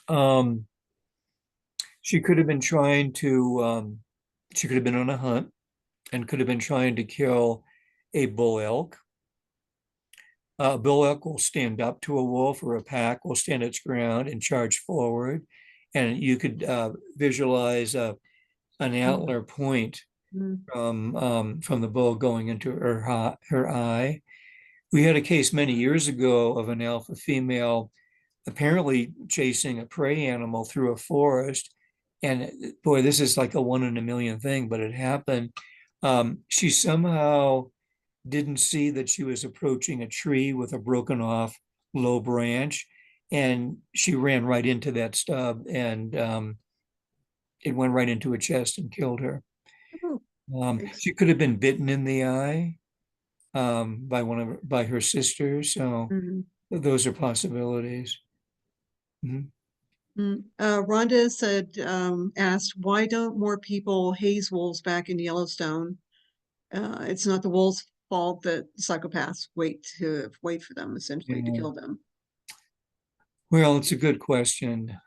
Um, she could have been trying to, she could have been on a hunt and could have been trying to kill a bull elk. A bull elk will stand up to a wolf, or a pack will stand its ground and charge forward. And you could visualize an antler point Mm. from the bull going into her eye. We had a case many years ago of an alpha female apparently chasing a prey animal through a forest. And boy, this is like a 1 in a million thing, but it happened. She somehow didn't see that she was approaching a tree with a broken off low branch, and she ran right into that stub, and it went right into her chest and killed her. Oh, thanks. She could have been bitten in the eye by her sister, so Mhm. those are possibilities. Mhm. Rhonda said, asked, why don't more people haze wolves back in Yellowstone? It's not the wolves' fault that psychopaths wait for them, essentially, to Yeah. kill them. Well, it's a good question.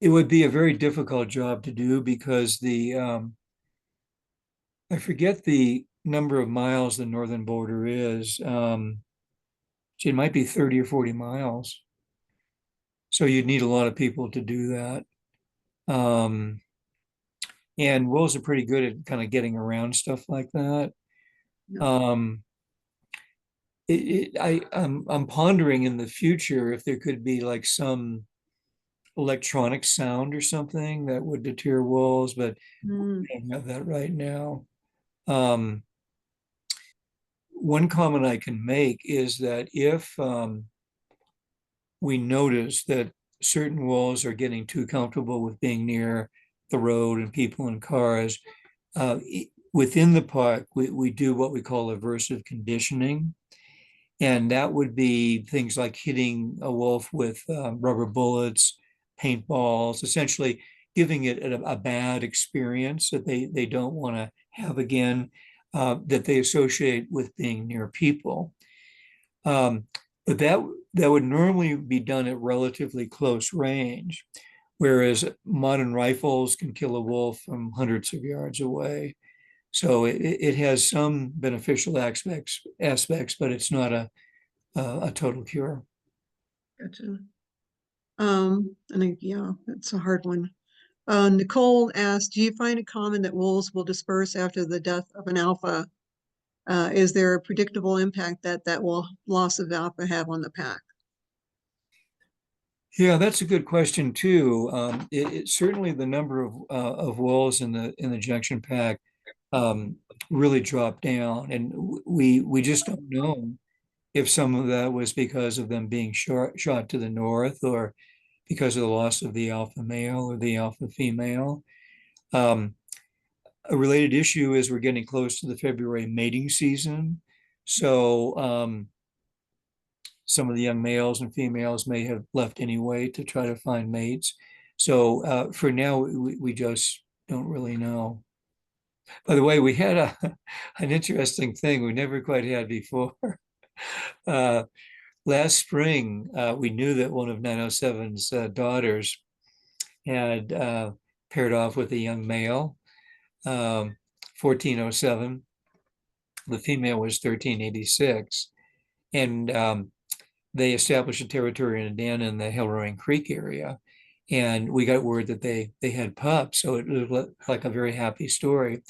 It would be a very difficult job to do because I forget the number of miles the northern border is. It might be 30 or 40 miles. So you'd need a lot of people to do that. And wolves are pretty good at kind of getting around stuff like that. Yeah. Um, I'm pondering in the future if there could be like some electronic sound or something that would deter wolves, but Mm, I don't have that right now. Um, one comment I can make is that if we notice that certain wolves are getting too comfortable with being near the road and people and cars, within the park, we do what we call aversive conditioning. And that would be things like hitting a wolf with rubber bullets, paintballs, essentially giving it a bad experience that they don't want to have again, that they associate with being near people. Um, but that would normally be done at relatively close range, whereas modern rifles can kill a wolf from hundreds of yards away. So it has some beneficial aspects, but it's not a total cure. gotcha. Yeah, it's a hard one. Nicole asked, do you find it common that wolves will disperse after the death of an alpha? Is there a predictable impact that will loss of alpha have on the pack? Yeah, that's a good question too. Certainly the number of wolves in the junction pack really dropped down, and we just don't know if some of that was because of them being shot to the north or because of the loss of the alpha male or the alpha female. Um, a related issue is we're getting close to the February mating season. So some of the young males and females may have left anyway to try to find mates. So for now, we just don't really know. By the way, we had an interesting thing we never quite had before. Uh, last spring, we knew that one of 907's daughters had paired off with a young male, 1407. The female was 1386. And they established a territory in the Hillrowan Creek area. And we got word that they had pups. So it looked like a very happy story.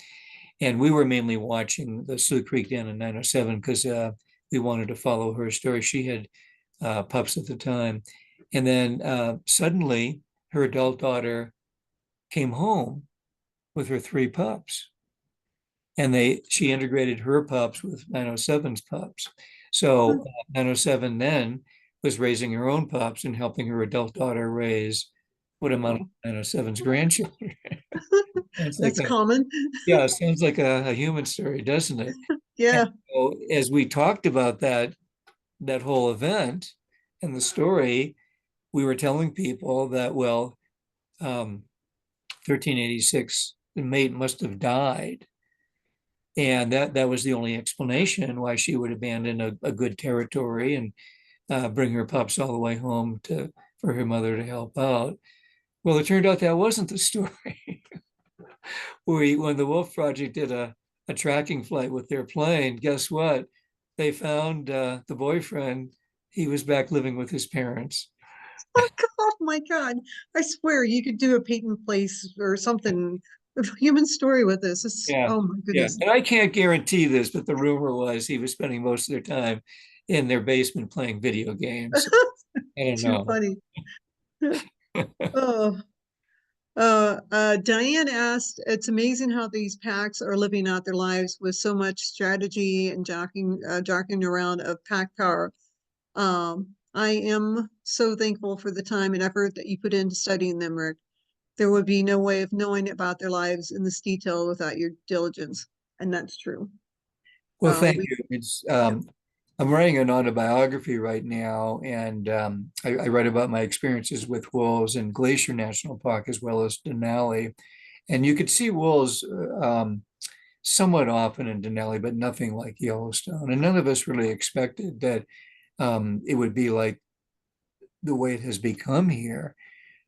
And we were mainly watching the Slough Creek Den in 907 because we wanted to follow her story. She had pups at the time. And then suddenly her adult daughter came home with her 3 pups. And she integrated her pups with 907's pups. So 907 then was raising her own pups and helping her adult daughter raise what amount of 907's grandchildren. That's common. Yeah, it sounds like a human story, doesn't it? Yeah. And so as we talked about that whole event and the story, we were telling people that, well, 1386, the mate must have died. And that was the only explanation why she would abandon a good territory and bring her pups all the way home for her mother to help out. Well, it turned out that wasn't the story. When the W.O.L.F Project did a tracking flight with their plane, guess what? They found the boyfriend. He was back living with his parents. Oh my God. I swear you could do a Peyton Place or something, a human story with this. Yeah, Oh my yeah. goodness. And I can't guarantee this, but the rumor was he was spending most of their time in their basement playing video games. I don't Too know. funny. Oh, Diane asked, it's amazing how these packs are living out their lives with so much strategy and jockeying around of pack power. I am so thankful for the time and effort that you put into studying them, Rick. There would be no way of knowing about their lives in this detail without your diligence. And that's true. Well, thank We, you. It's yeah. I'm writing an autobiography right now, and I write about my experiences with wolves in Glacier National Park as well as Denali. And you could see wolves somewhat often in Denali, but nothing like Yellowstone. And none of us really expected that it would be like the way it has become here.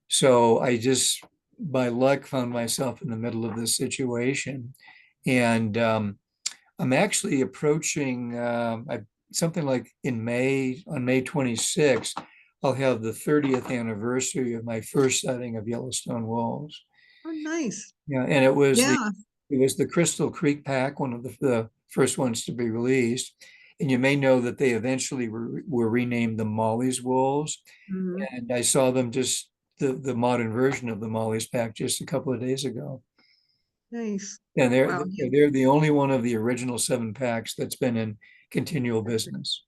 So I just, by luck, found myself in the middle of this situation. And I'm actually approaching, something like in May, on May 26th, I'll have the 30th anniversary of my first sighting of Yellowstone wolves. Oh, nice. Yeah, and it was Yeah. the Crystal Creek pack, one of the first ones to be released. And you may know that they eventually were renamed the Molly's wolves. Mhm. And I saw them just the modern version of the Molly's pack just a couple of days ago. Nice. And Wow. they're the only one of the original 7 packs that's been in continual business.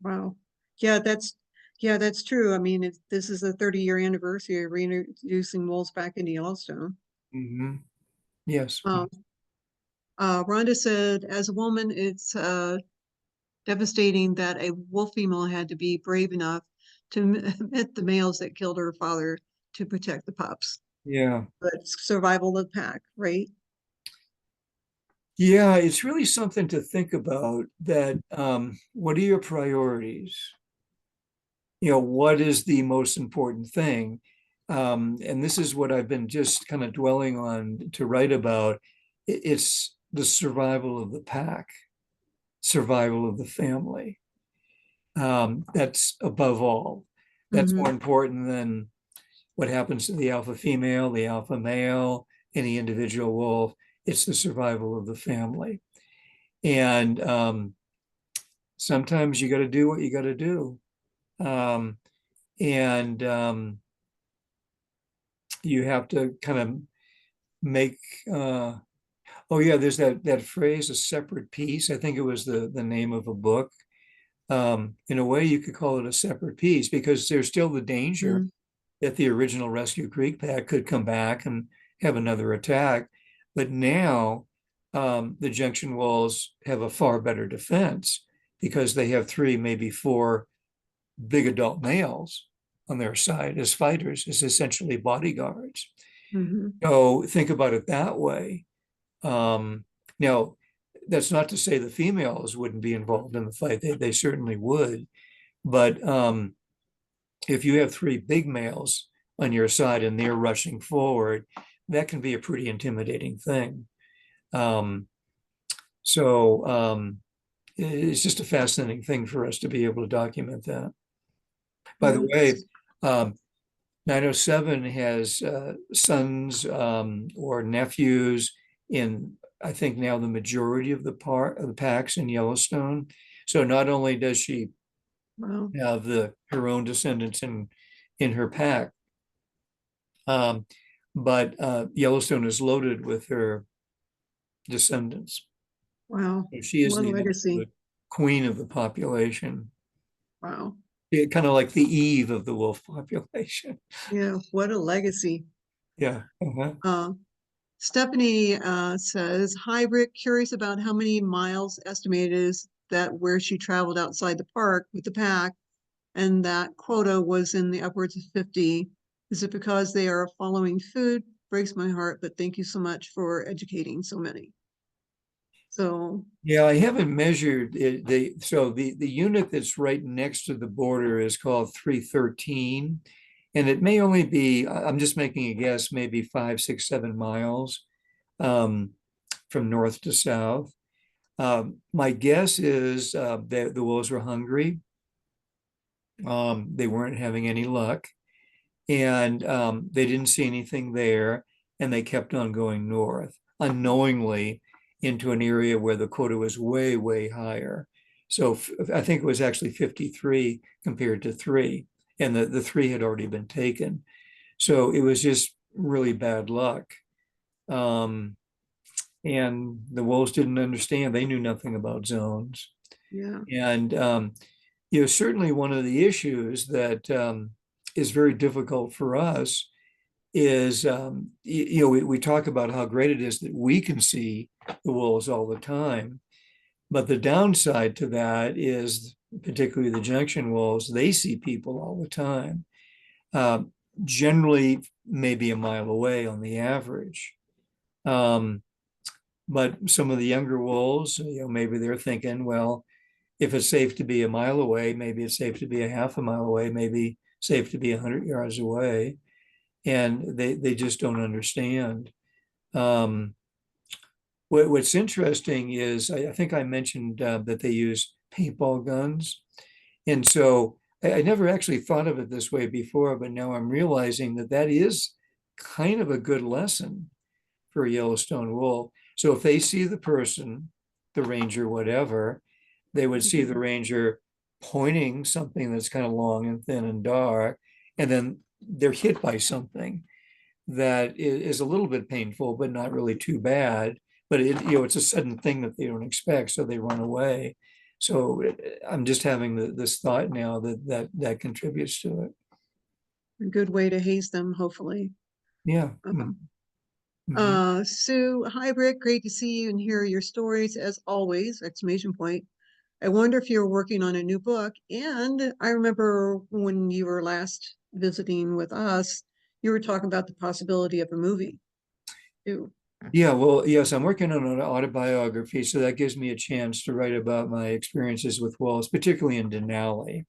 Wow. Yeah, that's true. I mean, this is the 30-year anniversary of reintroducing wolves back into Yellowstone. Mhm. Yes. Um, Rhonda said, as a woman, it's devastating that a wolf female had to be brave enough to admit the males that killed her father to protect the pups. Yeah. But it's survival of the pack, right? Yeah, it's really something to think about that. What are your priorities? What is the most important thing? And this is what I've been just kind of dwelling on to write about. It's the survival of the pack, survival of the family. That's above all. That's more important than what happens to the alpha female, the alpha male, any individual wolf. It's the survival of the family. And sometimes you got to do what you got to do. Um, and you have to kind of make, oh yeah, there's that phrase, a separate piece. I think it was the name of a book. In a way, you could call it a separate piece because there's still the danger Mm-hmm. that the original Rescue Creek pack could come back and have another attack. But now the junction wolves have a far better defense because they have 3, maybe 4 big adult males on their side as fighters, as essentially bodyguards. Mm-hmm. So think about it that way. Now, that's not to say the females wouldn't be involved in the fight. They certainly would. But if you have 3 big males on your side and they're rushing forward, that can be a pretty intimidating thing. Um, so it's just a fascinating thing for us to be able to document that. By the way, 907 has sons or nephews in, I think now the majority of the packs in Yellowstone. So not only does she Wow. have her own descendants in her pack, but Yellowstone is loaded with her descendants. Wow. So she is What a the legacy. absolute queen of the population. Wow. Kind of like the Eve of the wolf population. Yeah, what a legacy. Yeah. Uh-huh. Stephanie says, hi, Rick, curious about how many miles estimated is that where she traveled outside the park with the pack, and that quota was in the upwards of 50. Is it because they are following food? Breaks my heart, but thank you so much for educating so many. So, Yeah, I haven't measured it. So the unit that's right next to the border is called 313. And it may only be, I'm just making a guess, maybe 5, 6, 7 miles um, from north to south. My guess is that the wolves were hungry. They weren't having any luck. And they didn't see anything there. And they kept on going north, unknowingly into an area where the quota was way, way higher. So I think it was actually 53 compared to 3. And the 3 had already been taken. So it was just really bad luck. And the wolves didn't understand. They knew nothing about zones. yeah. And certainly one of the issues that is very difficult for us is, we talk about how great it is that we can see the wolves all the time. But the downside to that is, particularly the junction wolves, they see people all the time, uh, generally maybe a mile away on the average. But some of the younger wolves, maybe they're thinking, well, if it's safe to be a mile away, maybe it's safe to be a half a mile away, maybe safe to be 100 yards away. And they just don't understand. What's interesting is, I think I mentioned that they use paintball guns. And so I never actually thought of it this way before, but now I'm realizing that that is kind of a good lesson for a Yellowstone wolf. So if they see the person, the ranger, whatever, they would see the ranger pointing something that's kind of long and thin and dark, and then they're hit by something that is a little bit painful, but not really too bad. But it's a sudden thing that they don't expect, so they run away. So I'm just having this thought now that contributes to it. A good way to haze them, hopefully. Yeah. Sue, hi Rick, great to see you and hear your stories as always, exclamation point. I wonder if you're working on a new book. And I remember when you were last visiting with us, you were talking about the possibility of a movie too. Yeah, well, yes, I'm working on an autobiography, so that gives me a chance to write about my experiences with wolves, particularly in Denali,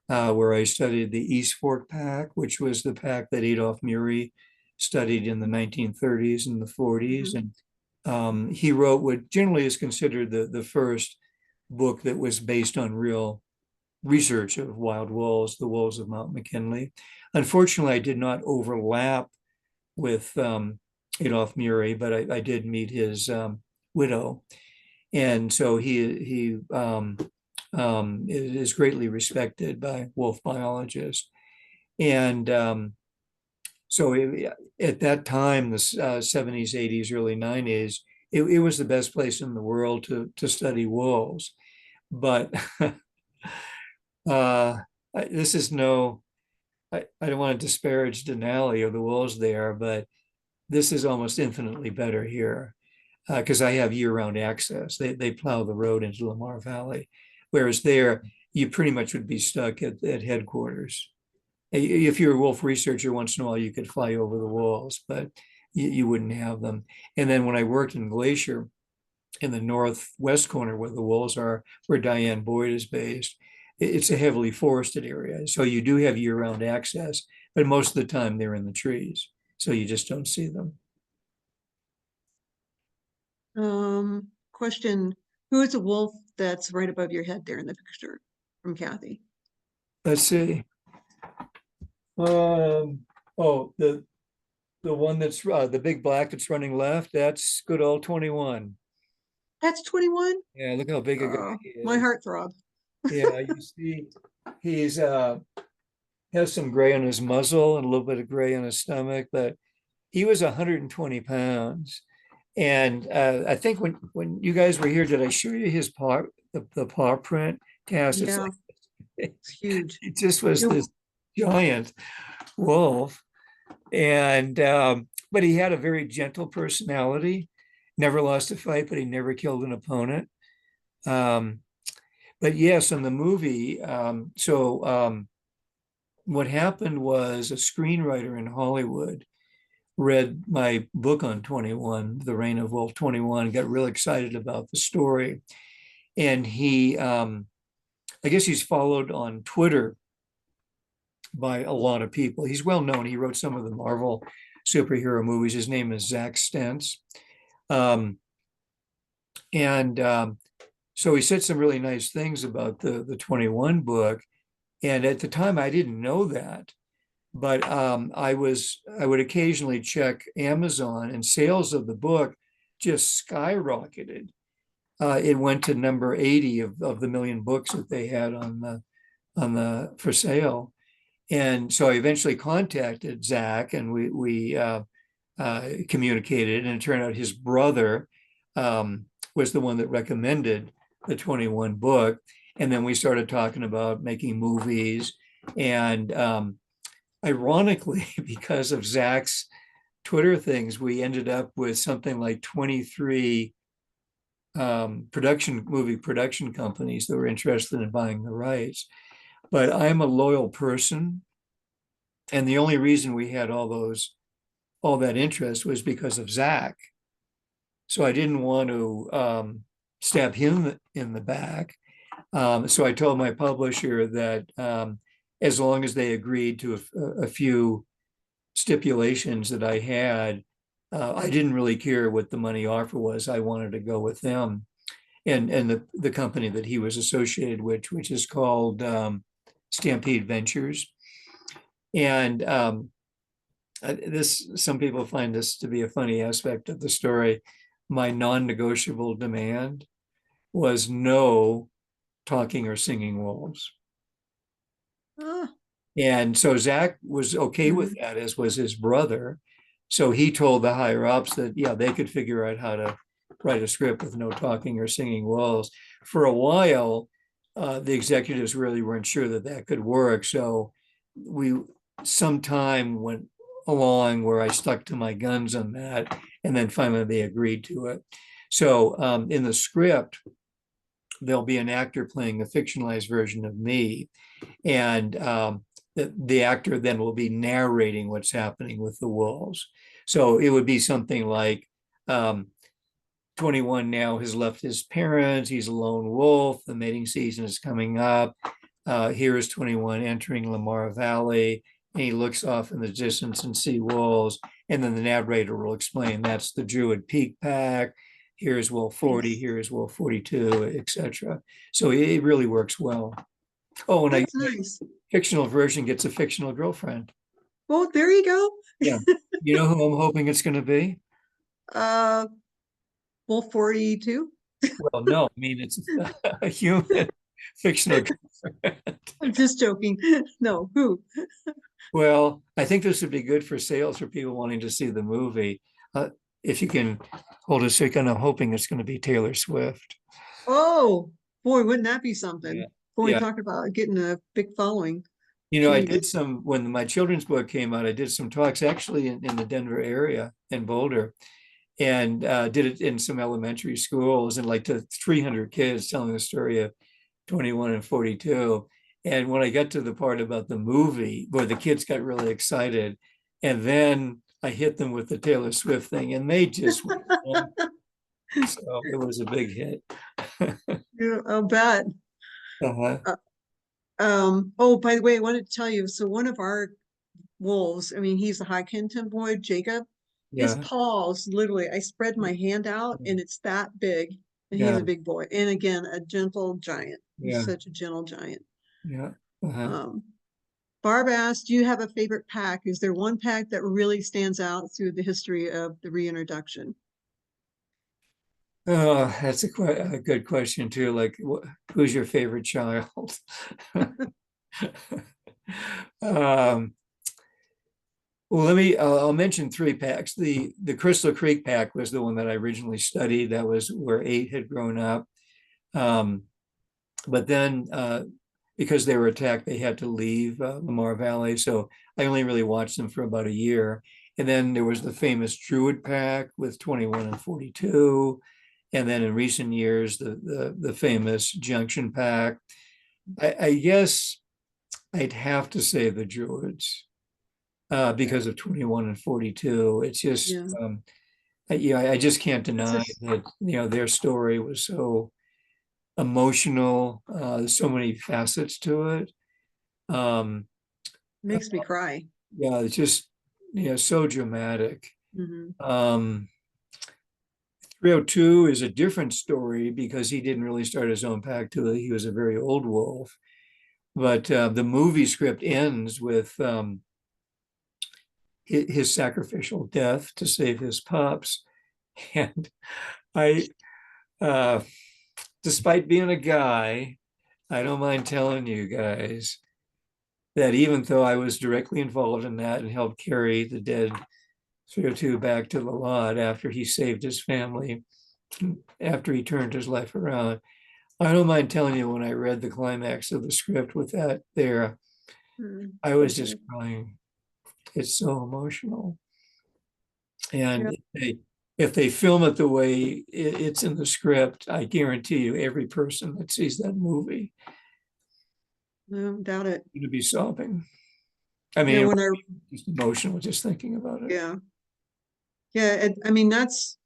where I studied the East Fork pack, which was the pack that Adolph Murie studied in the 1930s and the 40s. And he wrote what generally is considered the first book that was based on real research of wild wolves, the wolves of Mount McKinley. Unfortunately, I did not overlap with Adolph Murie, but I did meet his widow, and so he is greatly respected by wolf biologists. And so at that time, the 70s, 80s, early 90s, it was the best place in the world to study wolves. But this is no, I don't want to disparage Denali or the wolves there, but this is almost infinitely better here because I have year-round access. They plow the road into Lamar Valley, whereas there you pretty much would be stuck at headquarters. If you're a wolf researcher, once in a while you could fly over the wolves, but you wouldn't have them. And then when I worked in Glacier, in the northwest corner where the wolves are, where Diane Boyd is based, it's a heavily forested area. So you do have year-round access, but most of the time they're in the trees. So you just don't see them. Question, who is the wolf that's right above your head there in the picture from Kathy? Let's see. Oh, the one that's the big black that's running left, that's good old 21. That's 21? Yeah, look how big a guy he My is. heart throb. Yeah, you see he's has some gray on his muzzle and a little bit of gray on his stomach, but he was 120 pounds. And I think when you guys were here, did I show you his paw, the paw print cast? It's Yeah, like it's huge. it just was Nope. this giant wolf. And but he had a very gentle personality, never lost a fight, but he never killed an opponent. But yes, in the movie, what happened was a screenwriter in Hollywood read my book on 21, The Reign of Wolf 21, got real excited about the story. And I guess he's followed on Twitter by a lot of people. He's well known. He wrote some of the Marvel superhero movies. His name is Zach Stentz. So he said some really nice things about the 21 book. And at the time, I didn't know that. But I would occasionally check Amazon, and sales of the book just skyrocketed. It went to number 80 of the million books that they had on the for sale. And so I eventually contacted Zach, and we communicated, and it turned out his brother was the one that recommended the 21 book. And then we started talking about making movies. And ironically, because of Zach's Twitter things, we ended up with something like 23 movie production companies that were interested in buying the rights. But I'm a loyal person. And the only reason we had all that interest was because of Zach. So I didn't want to stab him in the back. So I told my publisher that as long as they agreed to a few stipulations that I had, I didn't really care what the money offer was. I wanted to go with them. and the company that he was associated with, which is called Stampede Ventures. And some people find this to be a funny aspect of the story. My non-negotiable demand was no talking or singing wolves. Ah, And so Zach was okay with that, as was his brother. So he told the higher ups that, yeah, they could figure out how to write a script with no talking or singing wolves. For a while, the executives really weren't sure that that could work. So some time went along where I stuck to my guns on that, and then finally they agreed to it. So in the script, there'll be an actor playing a fictionalized version of me, and the actor then will be narrating what's happening with the wolves. So it would be something like 21 now has left his parents. He's a lone wolf. The mating season is coming up. Here is 21 entering Lamar Valley, and he looks off in the distance and see wolves. And then the narrator will explain that's the Druid Peak Pack. Here's Wolf 40, here's Wolf 42, etc. So it really works well. Oh, and that's nice. fictional version gets a fictional girlfriend. Oh, there you go. Yeah. You know who I'm hoping it's going to be? Wolf 42. Well, no, I mean, it's a human fictional girlfriend. I'm just joking. No, who? Well, I think this would be good for sales for people wanting to see the movie. If you can hold a second, I'm hoping it's going to be Taylor Swift. Oh, boy, wouldn't that be something? Yeah. Boy, Yeah. talk about getting a big following. You know, I Jeez. did when my children's book came out, I did some talks actually in the Denver area in Boulder, and did it in some elementary schools, and like to 300 kids, telling the story of 21 and 42. And when I got to the part about the movie, boy, the kids got really excited. And then I hit them with the Taylor Swift thing, and they just went on. So it was a big hit. Yeah, I'll bet. Uh-huh. Oh, by the way, I wanted to tell you, so one of our wolves, I mean, he's a High Kenton boy, Jacob. His Yeah. paws, literally, I spread my hand out and it's that big. And he's Yeah. a big boy. And again, a gentle giant. He's Yeah. such a gentle giant. Yeah. Uh-huh. Barb asked, do you have a favorite pack? Is there one pack that really stands out through the history of the reintroduction? Oh, that's a good question too. Like, who's your favorite child? um, Well, I'll mention 3 packs. The Crystal Creek pack was the one that I originally studied. That was where 8 had grown up. But then because they were attacked, they had to leave Lamar Valley. So I only really watched them for about a year. And then there was the famous Druid pack with 21 and 42. And then in recent years, the famous Junction pack. I guess I'd have to say the Druids. Because of 21 and 42. It's just, Yeah. I just can't It's deny just that, their story was so emotional. There's so many facets to it. makes me cry. Yeah, it's just, so dramatic. Mhm. 302 is a different story because he didn't really start his own pack till he was a very old wolf. But the movie script ends with his sacrificial death to save his pups. And I, despite being a guy, I don't mind telling you guys that even though I was directly involved in that and helped carry the dead 302 back to the lot after he saved his family, after he turned his life around, I don't mind telling you when I read the climax of the script with that there, I was just crying. It's so emotional. And if they film it the way it's in the script, I guarantee you every person that sees that movie No, doubt it. going to be sobbing. I Yeah, mean, when just emotional just thinking about it. yeah, I mean, that's,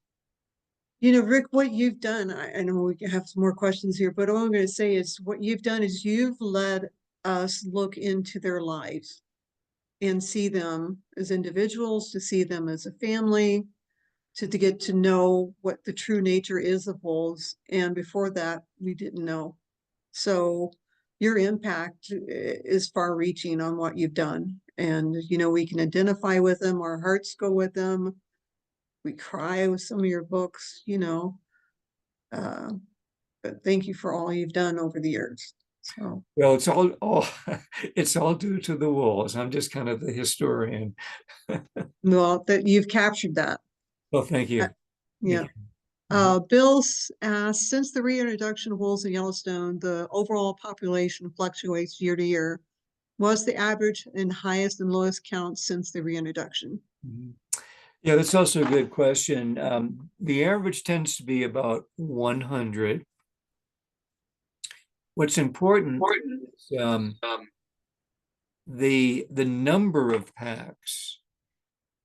Rick, what you've done, I know we have some more questions here, but all I'm going to say is what you've done is you've led us look into their lives and see them as individuals, to see them as a family, to get to know what the true nature is of wolves. And before that, we didn't know. So your impact is far reaching on what you've done. And, you know, we can identify with them, our hearts go with them. We cry with some of your books, you know. But thank you for all you've done over the years. So, Well, it's all it's all due to the wolves. I'm just kind of the historian. well, that you've captured that. Well, thank Uh, you. yeah. Thank you. Bill asked, since the reintroduction of wolves in Yellowstone, the overall population fluctuates year to year. What's the average and highest and lowest count since the reintroduction? Mhm. Yeah, that's also a good question. The average tends to be about 100. What's important is the number of packs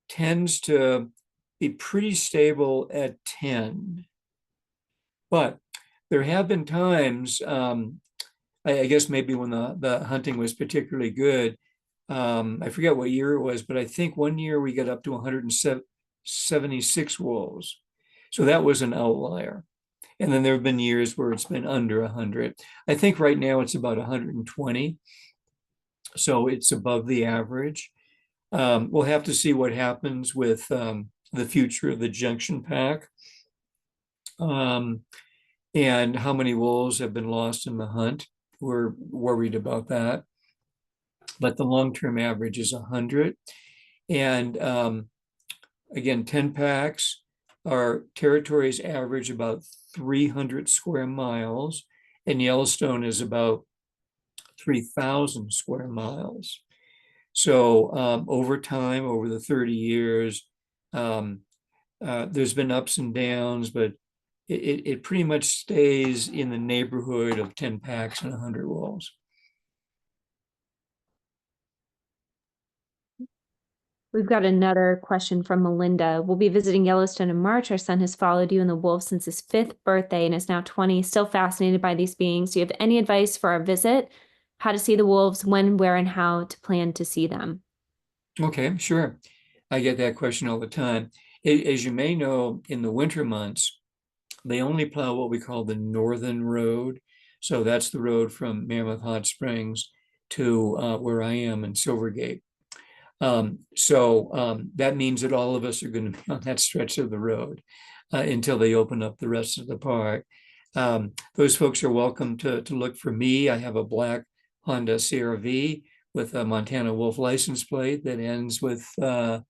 tends to be pretty stable at 10. But there have been times, I guess maybe when the hunting was particularly good. I forget what year it was, but I think one year we got up to 176 wolves. So that was an outlier. And then there have been years where it's been under 100. I think right now it's about 120. So it's above the average. We'll have to see what happens with the future of the junction pack, and how many wolves have been lost in the hunt. We're worried about that. But the long-term average is 100. And again, 10 packs. Our territories average about 300 square miles, and Yellowstone is about 3,000 square miles. So over time, over the 30 years, there's been ups and downs, but it pretty much stays in the neighborhood of 10 packs and 100 wolves. We've got another question from Melinda. We'll be visiting Yellowstone in March. Our son has followed you and the wolves since his 5th birthday and is now 20, still fascinated by these beings. Do you have any advice for our visit? How to see the wolves, when, where, and how to plan to see them? Okay, sure. I get that question all the time. As you may know, in the winter months, they only plow what we call the northern road. So that's the road from Mammoth Hot Springs to where I am in Silvergate. That means that all of us are going to be on that stretch of the road until they open up the rest of the park. Those folks are welcome to look for me. I have a black Honda CRV with a Montana Wolf license plate that ends with the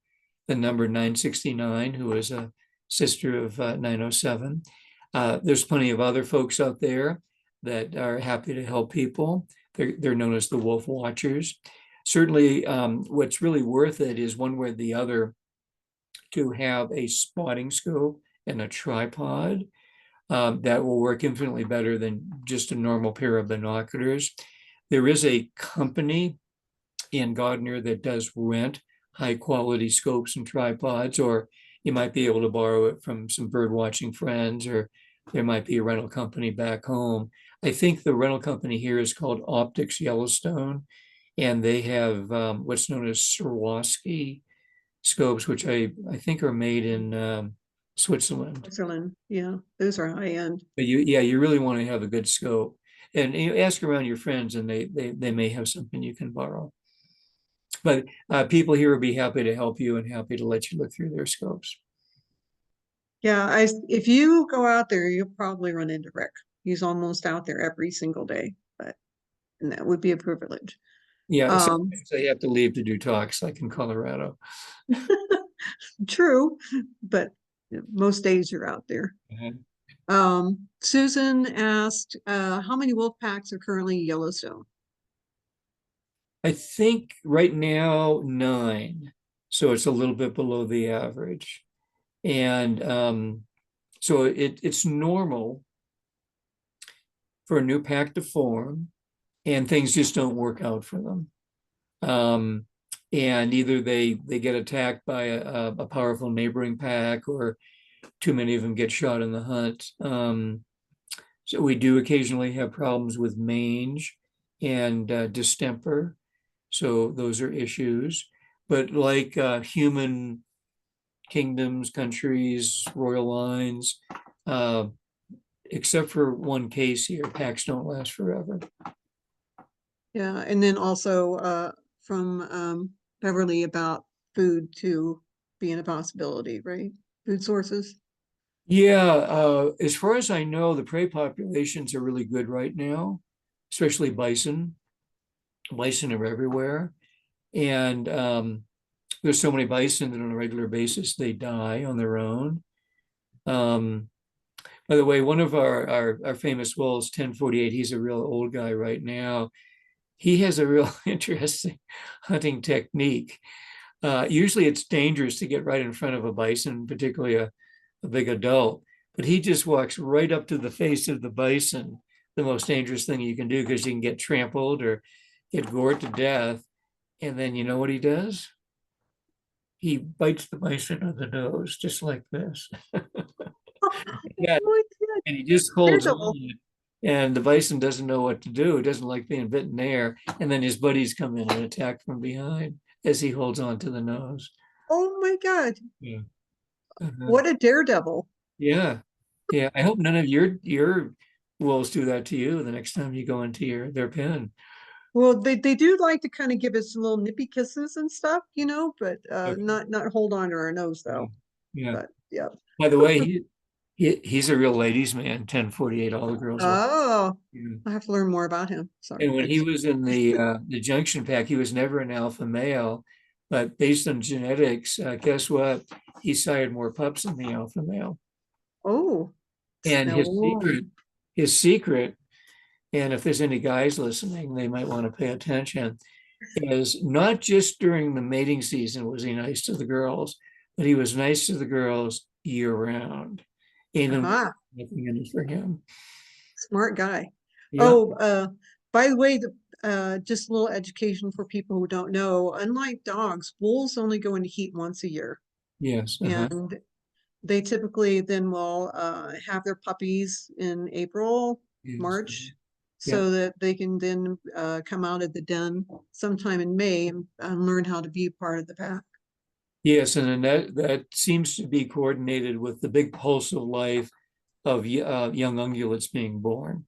number 969, who is a sister of 907. There's plenty of other folks out there that are happy to help people. They're known as the Wolf Watchers. Certainly, what's really worth it is one way or the other to have a spotting scope and a tripod that will work infinitely better than just a normal pair of binoculars. There is a company in Gardner that does rent high quality scopes and tripods, or you might be able to borrow it from some bird watching friends, or there might be a rental company back home. I think the rental company here is called Optics Yellowstone, and they have what's known as Swarovski scopes, which I think are made in Switzerland. Switzerland, yeah, those are high end. But you really want to have a good scope, and you ask around your friends, and they may have something you can borrow. But people here will be happy to help you and happy to let you look through their scopes. Yeah, if you go out there, you'll probably run into Rick. He's almost out there every single day, and that would be a privilege. Yeah, sometimes I have to leave to do talks, like in Colorado. True, but most days you're out there. Susan asked, how many wolf packs are currently in Yellowstone? I think right now 9, so it's a little bit below the average. And so it's normal for a new pack to form, and things just don't work out for them. And either they get attacked by a powerful neighboring pack, or too many of them get shot in the hunt. So we do occasionally have problems with mange and distemper. So those are issues. But like human kingdoms, countries, royal lines, except for one case here, packs don't last forever. Yeah, and then also from Beverly about food too being a possibility, right? Food sources. Yeah, as far as I know, the prey populations are really good right now, especially bison. Bison are everywhere. And there's so many bison that on a regular basis they die on their own. Um, by the way, one of our famous wolves, 1048, he's a real old guy right now. He has a real interesting hunting technique. Usually it's dangerous to get right in front of a bison, particularly a big adult, but he just walks right up to the face of the bison, the most dangerous thing you can do because you can get trampled or get gored to death. And then you know what he does? He bites the bison on the nose, just like this. Yeah, Oh my God, and he just holds Daredevil. on. And the bison doesn't know what to do. He doesn't like being bitten there. And then his buddies come in and attack from behind as he holds on to the nose. Oh my God, Yeah. Uh-huh. what a daredevil. Yeah. Yeah. I hope none of your wolves do that to you the next time you go into their pen. Well, they do like to kind of give us little nippy kisses and stuff, but Okay. not hold on to our nose Yeah. though. Yeah. But yeah. By the way, he's a real ladies' man, 1048. All the girls love Oh, him. I have to learn more about him. And Sorry. when I he just was in the junction pack, he was never an alpha male. But based on genetics, guess what? He sired more pups than the alpha male. oh, And no. his secret, and if there's any guys listening, they might want to pay attention, is not just during the mating season was he nice to the girls, but he was nice to the girls year round, even when Uh-huh. nothing in it for him. Smart guy. Yeah. Oh, by the way, just a little education for people who don't know. Unlike dogs, wolves only go into heat once a year, Yes. Uh-huh. and they typically then will have their puppies in April, Yes. March, Yeah. so that they can then come out of the den sometime in May and learn how to be part of the pack. Yes, and then that seems to be coordinated with the big pulse of life of young ungulates being born,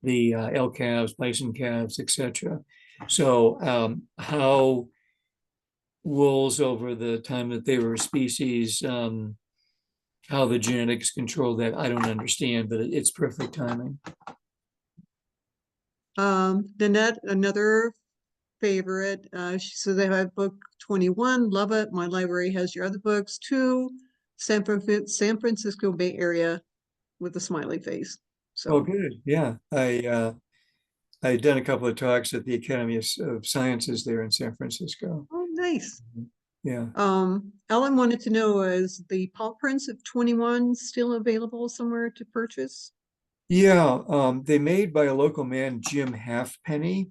the elk calves, bison calves, etc. So how wolves over the time that they were a species, how the genetics control that, I don't understand, but it's perfect timing. Nanette, another favorite. She says they have book 21, love it. My library has your other books too. San Francisco Bay Area with a smiley face. Oh, So, good. Yeah, I've done a couple of talks at the Academy of Sciences there in San Francisco. oh, nice. Yeah. Ellen wanted to know, is the paw prints of 21 still available somewhere to purchase? Yeah, they made by a local man, Jim Halfpenny.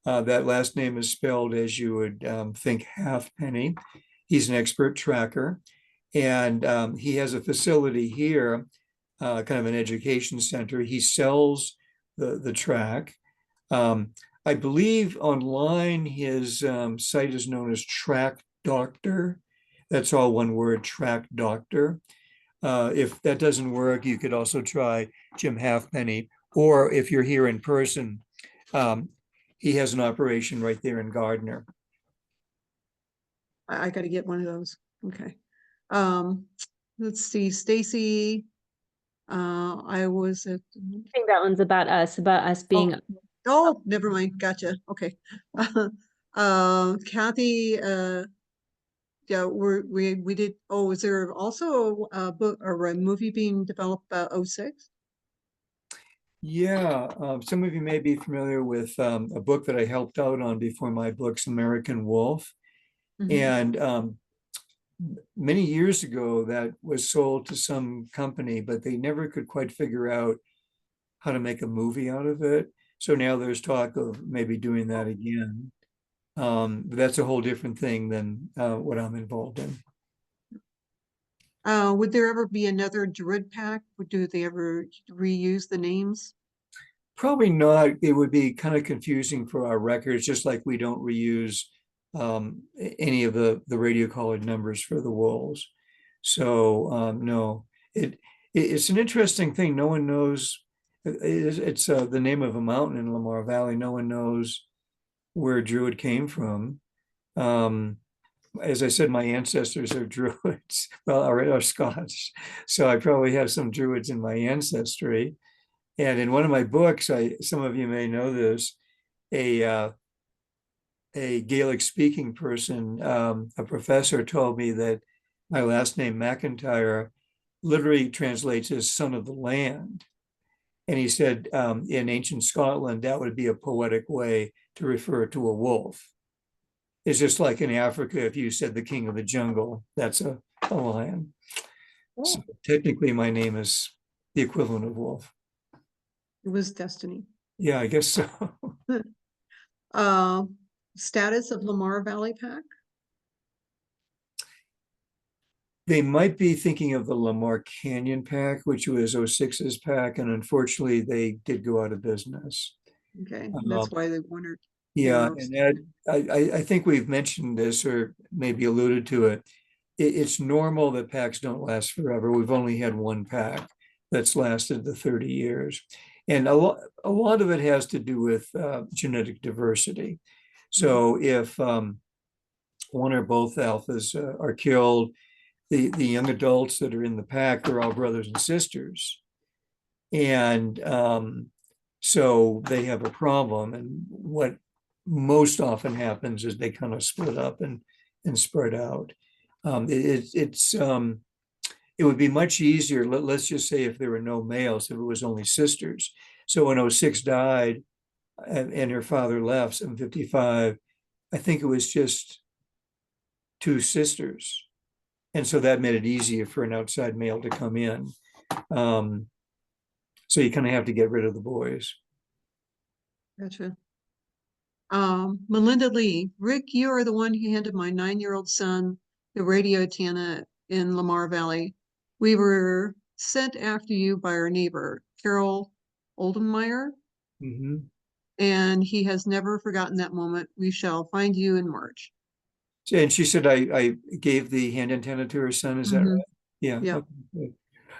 That last name is spelled as you would think halfpenny. He's an expert tracker, and he has a facility here, kind of an education center. He sells the track. I believe online his site is known as Track Doctor. That's all one word, Track Doctor. If that doesn't work, you could also try Jim Halfpenny, or if you're here in person, um, he has an operation right there in Gardner. I got to get one of those. Okay. Um, let's see, Stacy. I was at. I think that one's about us being. Oh, never mind. Gotcha. Okay. Kathy. Yeah, we did. Oh, is there also a book or a movie being developed about '06? Yeah, some of you may be familiar with a book that I helped out on before my books, American Wolf. Mhm. And many years ago, that was sold to some company, but they never could quite figure out how to make a movie out of it. So now there's talk of maybe doing that again. But that's a whole different thing than what I'm involved in. Would there ever be another Druid pack? Do they ever reuse the names? Probably not. It would be kind of confusing for our records, just like we don't reuse any of the radio collared numbers for the wolves. So no, it's an interesting thing. No one knows. It's the name of a mountain in Lamar Valley. No one knows where Druid came from. As I said, my ancestors are Druids, well, are Scots. So I probably have some Druids in my ancestry. And in one of my books, some of you may know this, a Gaelic speaking person, a professor told me that my last name, McIntyre, literally translates as son of the land. And he said in ancient Scotland, that would be a poetic way to refer to a wolf. It's just like in Africa, if you said the king of the jungle, that's a lion. So technically, my name is the equivalent of wolf. It was destiny. Yeah, I guess so. Status of Lamar Valley Pack? They might be thinking of the Lamar Canyon Pack, which was 06's pack, and unfortunately, they did go out of business. Okay, that's why they wondered. Yeah, and that, I think we've mentioned this or maybe alluded to it. It's normal that packs don't last forever. We've only had one pack that's lasted the 30 years. And a lot of it has to do with genetic diversity. So if one or both alphas are killed, the young adults that are in the pack, they're all brothers and sisters. And so they have a problem. And what most often happens is they kind of split up and spread out. It would be much easier, let's just say if there were no males, if it was only sisters. So when 06 died and her father left in 55, I think it was just two sisters. And so that made it easier for an outside male to come in. So you kind of have to get rid of the boys. Gotcha. Melinda Lee, Rick, you are the one who handed my 9-year-old son the radio antenna in Lamar Valley. We were sent after you by our neighbor, Carol Oldenmeyer, and he has never forgotten that moment. We shall find you in March. And she said I gave the hand antenna to her son. Is that right? Yeah. Yeah.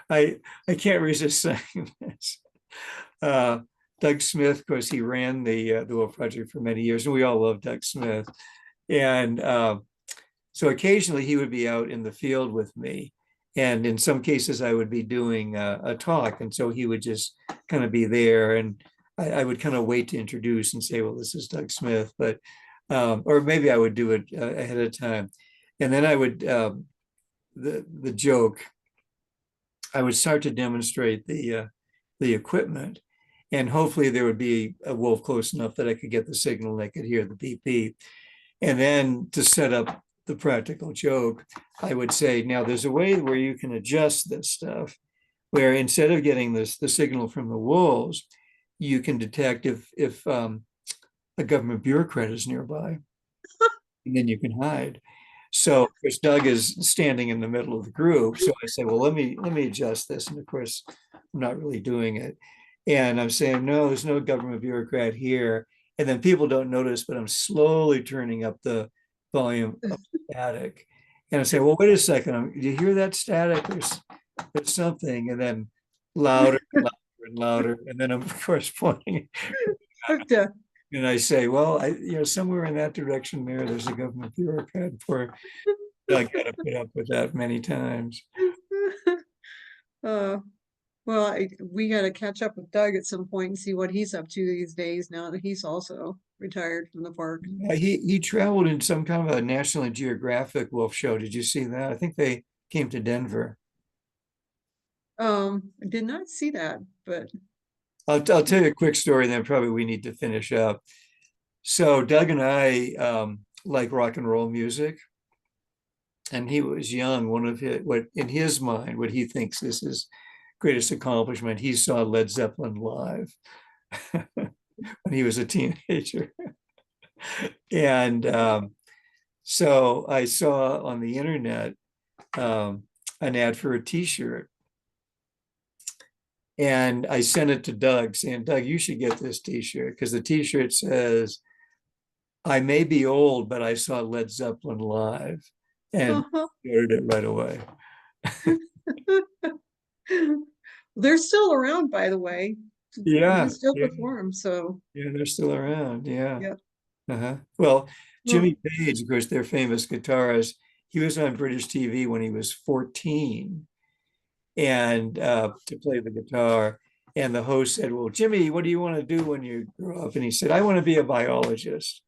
Okay. I can't resist saying this. Doug Smith, of course, he ran the W.O.L.F project for many years, and we all love Doug Smith. And so occasionally he would be out in the field with me. And in some cases, I would be doing a talk. And so he would just kind of be there. And I would kind of wait to introduce and say, well, this is Doug Smith. But, or maybe I would do it ahead of time. And then I would, the joke, I would start to demonstrate the equipment. And hopefully there would be a wolf close enough that I could get the signal and I could hear the beep beep. And then to set up the practical joke, I would say, now there's a way where you can adjust this stuff, where instead of getting the signal from the wolves, you can detect if a government bureaucrat is nearby, and then you can hide. So of course, Doug is standing in the middle of the group. So I say, well, let me adjust this. And of course, I'm not really doing it. And I'm saying, no, there's no government bureaucrat here. And then people don't notice, but I'm slowly turning up the volume of static. And I say, well, wait a second, do you hear that static? There's something. And then louder and louder and louder. And then I'm, of course, pointing. And I say, well, somewhere in that direction there's a government bureaucrat. For Doug had to put up with that many times. Well, we got to catch up with Doug at some point and see what he's up to these days now that he's also retired from the park. He traveled in some kind of a National Geographic wolf show. Did you see that? I think they came to Denver. I did not see that, but I'll tell you a quick story, then probably we need to finish up. So Doug and I like rock and roll music. And he was young. One of what in his mind, what he thinks is his greatest accomplishment, he saw Led Zeppelin live when he was a teenager. And so I saw on the internet an ad for a t-shirt. And I sent it to Doug saying, Doug, you should get this t-shirt, because the t-shirt says, I may be old, but I saw Led Zeppelin live and heard it right away. They're still around, by the way. You can Yeah, still yeah, perform, so yeah, they're still around. Yeah. yeah. Well, Well, Jimmy Page, of course, their famous guitarist, he was on British TV when he was 14 and to play the guitar. And the host said, "Well, Jimmy, what do you want to do when you grow up?" And he said, "I want to be a biologist."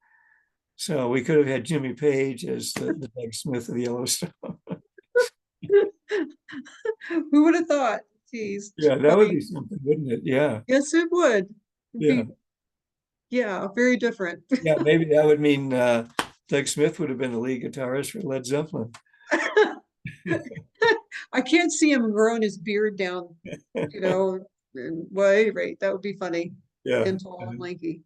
So we could have had Jimmy Page as the Doug Smith of the Yellowstone. who would have thought? Geez, Yeah, that would funny. be something, wouldn't it? Yeah, Yes, it would. It'd yeah, be, yeah, very different. yeah. Maybe that would mean Doug Smith would have been the lead guitarist for Led Zeppelin. I can't see him growing his beard down, you know. Well, at any rate, that would be funny. Yeah. And tall and lanky.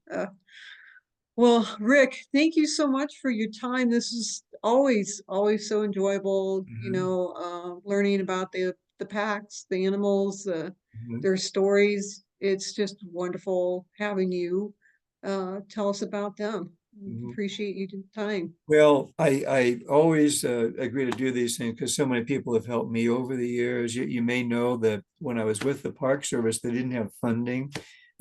Well, Rick, thank you so much for your time. This is always so enjoyable, Mhm, learning about the packs, the animals, mhm, their stories. It's just wonderful having you tell us about them. mhm. Appreciate your time. Well, I always agree to do these things because so many people have helped me over the years. You may know that when I was with the Park Service, they didn't have funding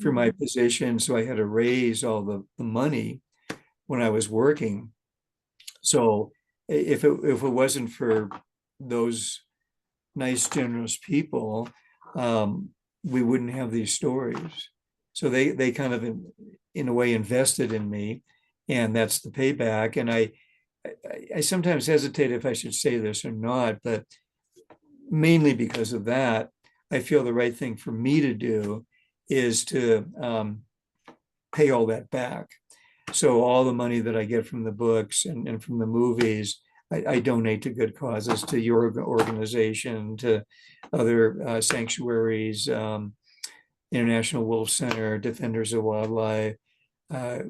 for my position, so I had to raise all the money when I was working. So if it wasn't for those nice, generous people, we wouldn't have these stories. So they kind of in a way invested in me, and that's the payback. And I sometimes hesitate if I should say this or not, but mainly because of that, I feel the right thing for me to do is to pay all that back. So all the money that I get from the books and from the movies, I donate to good causes, to your organization, to other sanctuaries, International Wolf Center, Defenders of Wildlife,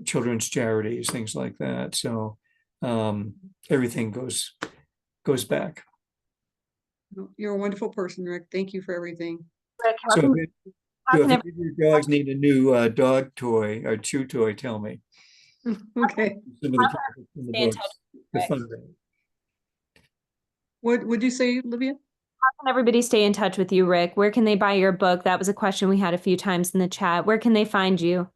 children's charities, things like that. So everything goes back. You're a wonderful person, Rick. Thank you for everything. Rick, So how can if any of your dogs need a new dog toy or chew toy, tell me. Okay. Some of the profits from the stay in touch books with to Rick? fund it. What would you say, Olivia? How can everybody stay in touch with you, Rick? Where can they buy your book? That was a question we had a few times in the chat. Where can they find you?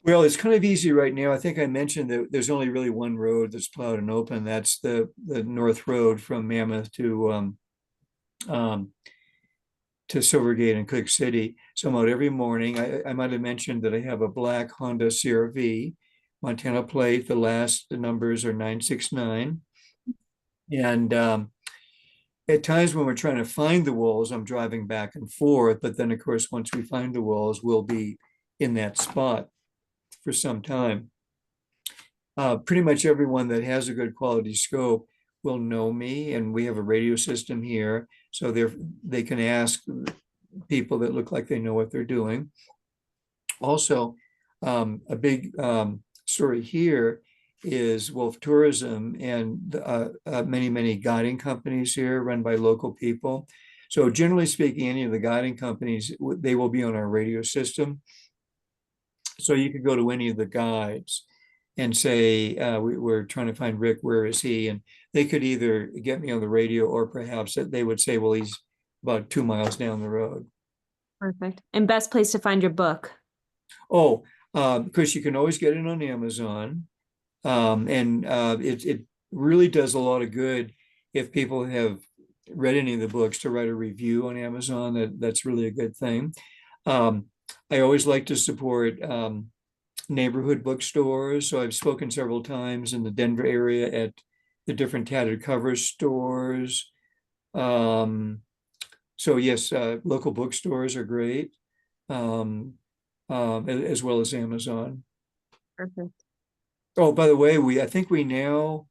Well, it's kind of easy right now. I think I mentioned that there's only really one road that's plowed and open. That's the North Road from Mammoth um, to Silvergate and Cook City. So I'm out every morning. I might have mentioned that I have a black Honda CRV, Montana plate. The last numbers are 969. And at times when we're trying to find the wolves, I'm driving back and forth. But then, of course, once we find the wolves, we'll be in that spot for some time. Pretty much everyone that has a good quality scope will know me, and we have a radio system here, so they can ask people that look like they know what they're doing. Also, a big story here is Wolf Tourism and many guiding companies here run by local people. So generally speaking, any of the guiding companies, they will be on our radio system. So you could go to any of the guides and say, we're trying to find Rick, where is he? And they could either get me on the radio or perhaps they would say, well, he's about 2 miles down the road. Perfect. And best place to find your book? Oh, because you can always get it on Amazon. And it really does a lot of good if people have read any of the books to write a review on Amazon. That's really a good thing. I always like to support neighborhood bookstores. So I've spoken several times in the Denver area at the different tattered cover stores. So yes, local bookstores are great, as well as Amazon. Perfect. Oh, by the way, I think we now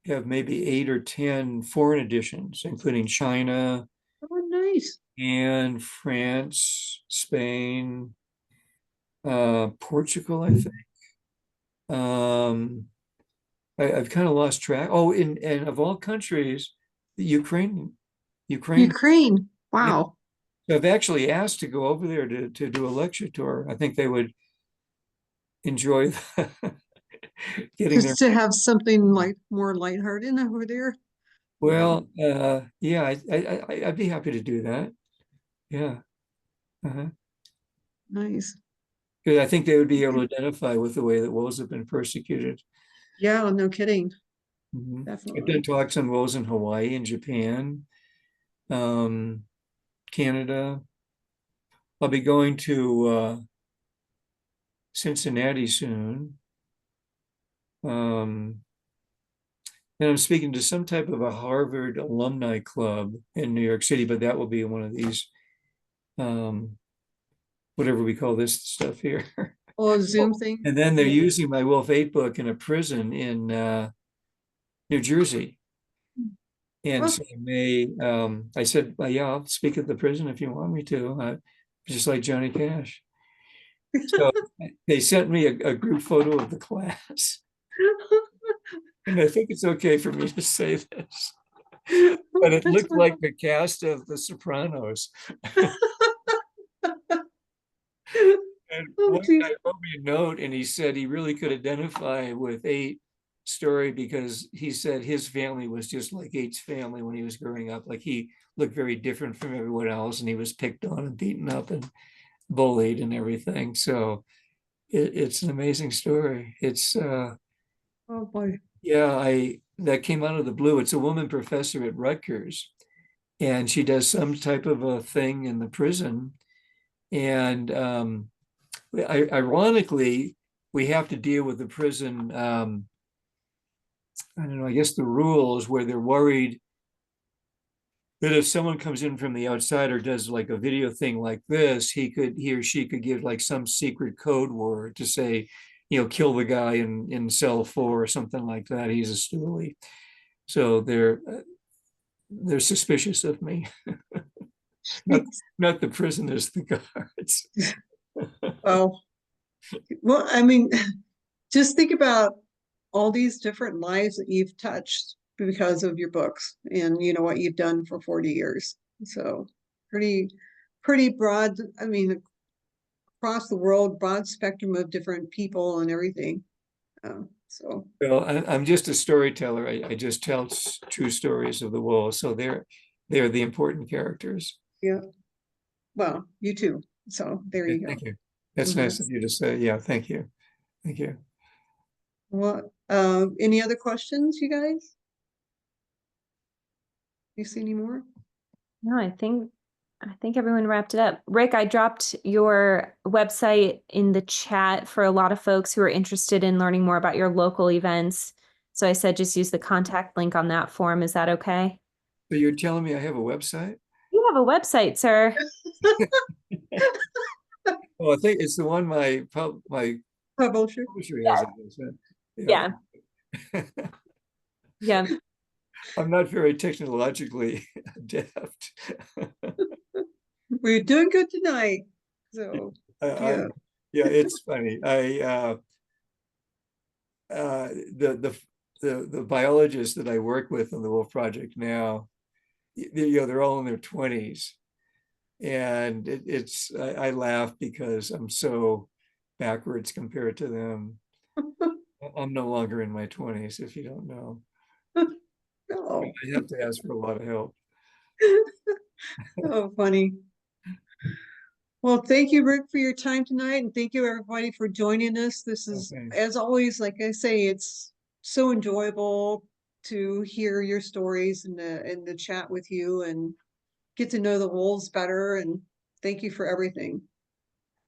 have maybe 8 or 10 foreign editions, including China Oh, nice. and France, Spain, Portugal, I think. I've kind of lost track. Oh, and of all countries, the Ukraine. Ukraine. Yeah. Wow. So I've actually asked to go over there to do a lecture tour. I think they would enjoy getting there. Just to have something like more lighthearted over there. Well, yeah, I'd be happy to do that. Yeah. Uh-huh. Nice. Because I think they would be able to identify with the way that wolves have been persecuted. Yeah, no kidding. Mhm. I've Definitely. done talks on wolves in Hawaii and Japan, Canada. I'll be going to Cincinnati soon. And I'm speaking to some type of a Harvard alumni club in New York City, but that will be one of these, whatever we call this stuff here. Oh, Zoom thing. And then they're using my W.O.L.F 8 book in a prison in New Jersey. And Oh. so I said, well, yeah, I'll speak at the prison if you want me to, just like Johnny Cash. So they sent me a group photo of the class. And I think it's okay for me to say this, but it That's looked fine. like the cast of The Sopranos. And Oh, one geez. guy wrote me a note and he said he really could identify with 8's story because he said his family was just like 8's family when he was growing up. Like he looked very different from everyone else and he was picked on and beaten up and bullied and everything. So it's an amazing story. It's Oh boy. yeah, that came out of the blue. It's a woman professor at Rutgers and she does some type of a thing in the prison. And ironically, we have to deal with the prison. I don't know, I guess the rules where they're worried that if someone comes in from the outside or does like a video thing like this, he or she could give like some secret code word to say, kill the guy in cell 4 or something like that. He's a stoolie. So they're suspicious of me. Not the prisoners, the guards. Oh, well, I mean, just think about all these different lives that you've touched because of your books and what you've done for 40 years. So pretty broad, I mean, across the world, broad spectrum of different people and everything. So Well, I'm just a storyteller. I just tell true stories of the wolves. So they're the important characters. yeah, well, you too. So there you go. Thank you. That's Mhm. nice of you to say. Yeah, thank you. Thank you. Well, any other questions, you guys? You see any more? No, I think everyone wrapped it up. Rick, I dropped your website in the chat for a lot of folks who are interested in learning more about your local events. So I said just use the contact link on that form. Is that okay? So you're telling me I have a website? You have a website, sir. Well, I think it's the one my Publisher. publisher has. I guess, huh? Yeah. Yeah. I'm not very technologically adept. We're doing good tonight. So yeah. Yeah, it's funny. The biologists that I work with on the W.O.L.F Project now, they're all in their 20s. And I laugh because I'm so backwards compared to them. I'm no longer in my 20s, if you don't know. Oh, I have to ask for a lot of help. oh, funny. Well, thank you, Rick, for your time tonight, and thank you, everybody, for joining us. This is, Okay. as always, like I say, it's so enjoyable to hear your stories and the chat with you and get to know the wolves better. And thank you for everything.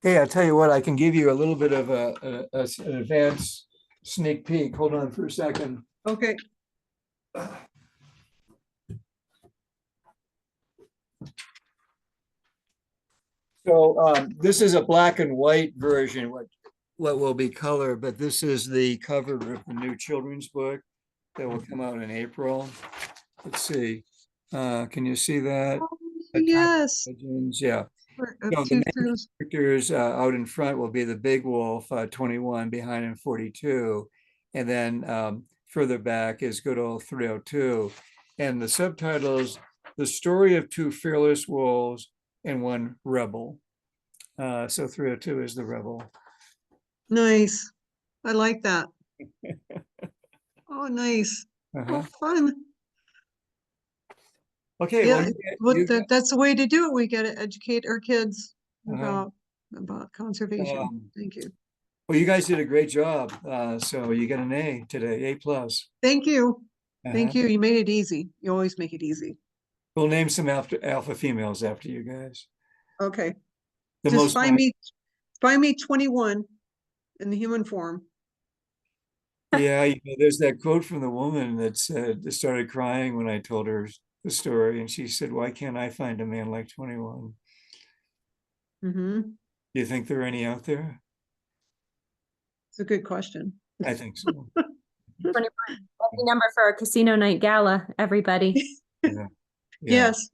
Hey, I'll tell you what, I can give you a little bit of an advanced sneak peek. Hold on for a second. Okay. So this is a black and white version, what will be color, but this is the cover of the new children's book that will come out in April. Let's see. Can you see that? Yes. Legends, yeah. We're So up the to main characters out in front will be the big wolf, 21, behind him 42. And then further back is good old 302. And the subtitles, The Story of Two Fearless Wolves and One Rebel. So 302 is the rebel. Nice. I like that. Oh, nice. Oh, Uh-huh. fun. Okay, Yeah, well, that's the way to do it. We gotta educate our kids uh-huh. about conservation. Um, Thank you. well, you guys did a great job. So you got an A today, A plus. Thank you. Uh-huh. Thank you. You made it easy. You always make it easy. We'll name some alpha females after you guys. Okay. The Just most fun. find me 21 in the human form. Yeah, there's that quote from the woman that said, that started crying when I told her the story, and she said, "Why can't I find a man like 21?" Mm-hmm. Do you think there are any out there? It's a good question. I think so. 21. Lucky number for our casino night gala, everybody. Yeah. Yeah. Yes.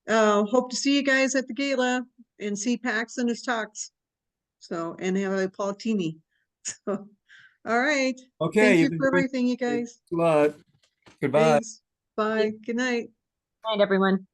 Hope to see you guys at the gala and see Pax and his talks. So, and have a Paultini. So, all right. Okay, Thank you you've been for good. everything, you Thanks guys. a lot. Goodbye. Thanks. Bye. Good night. Night, everyone.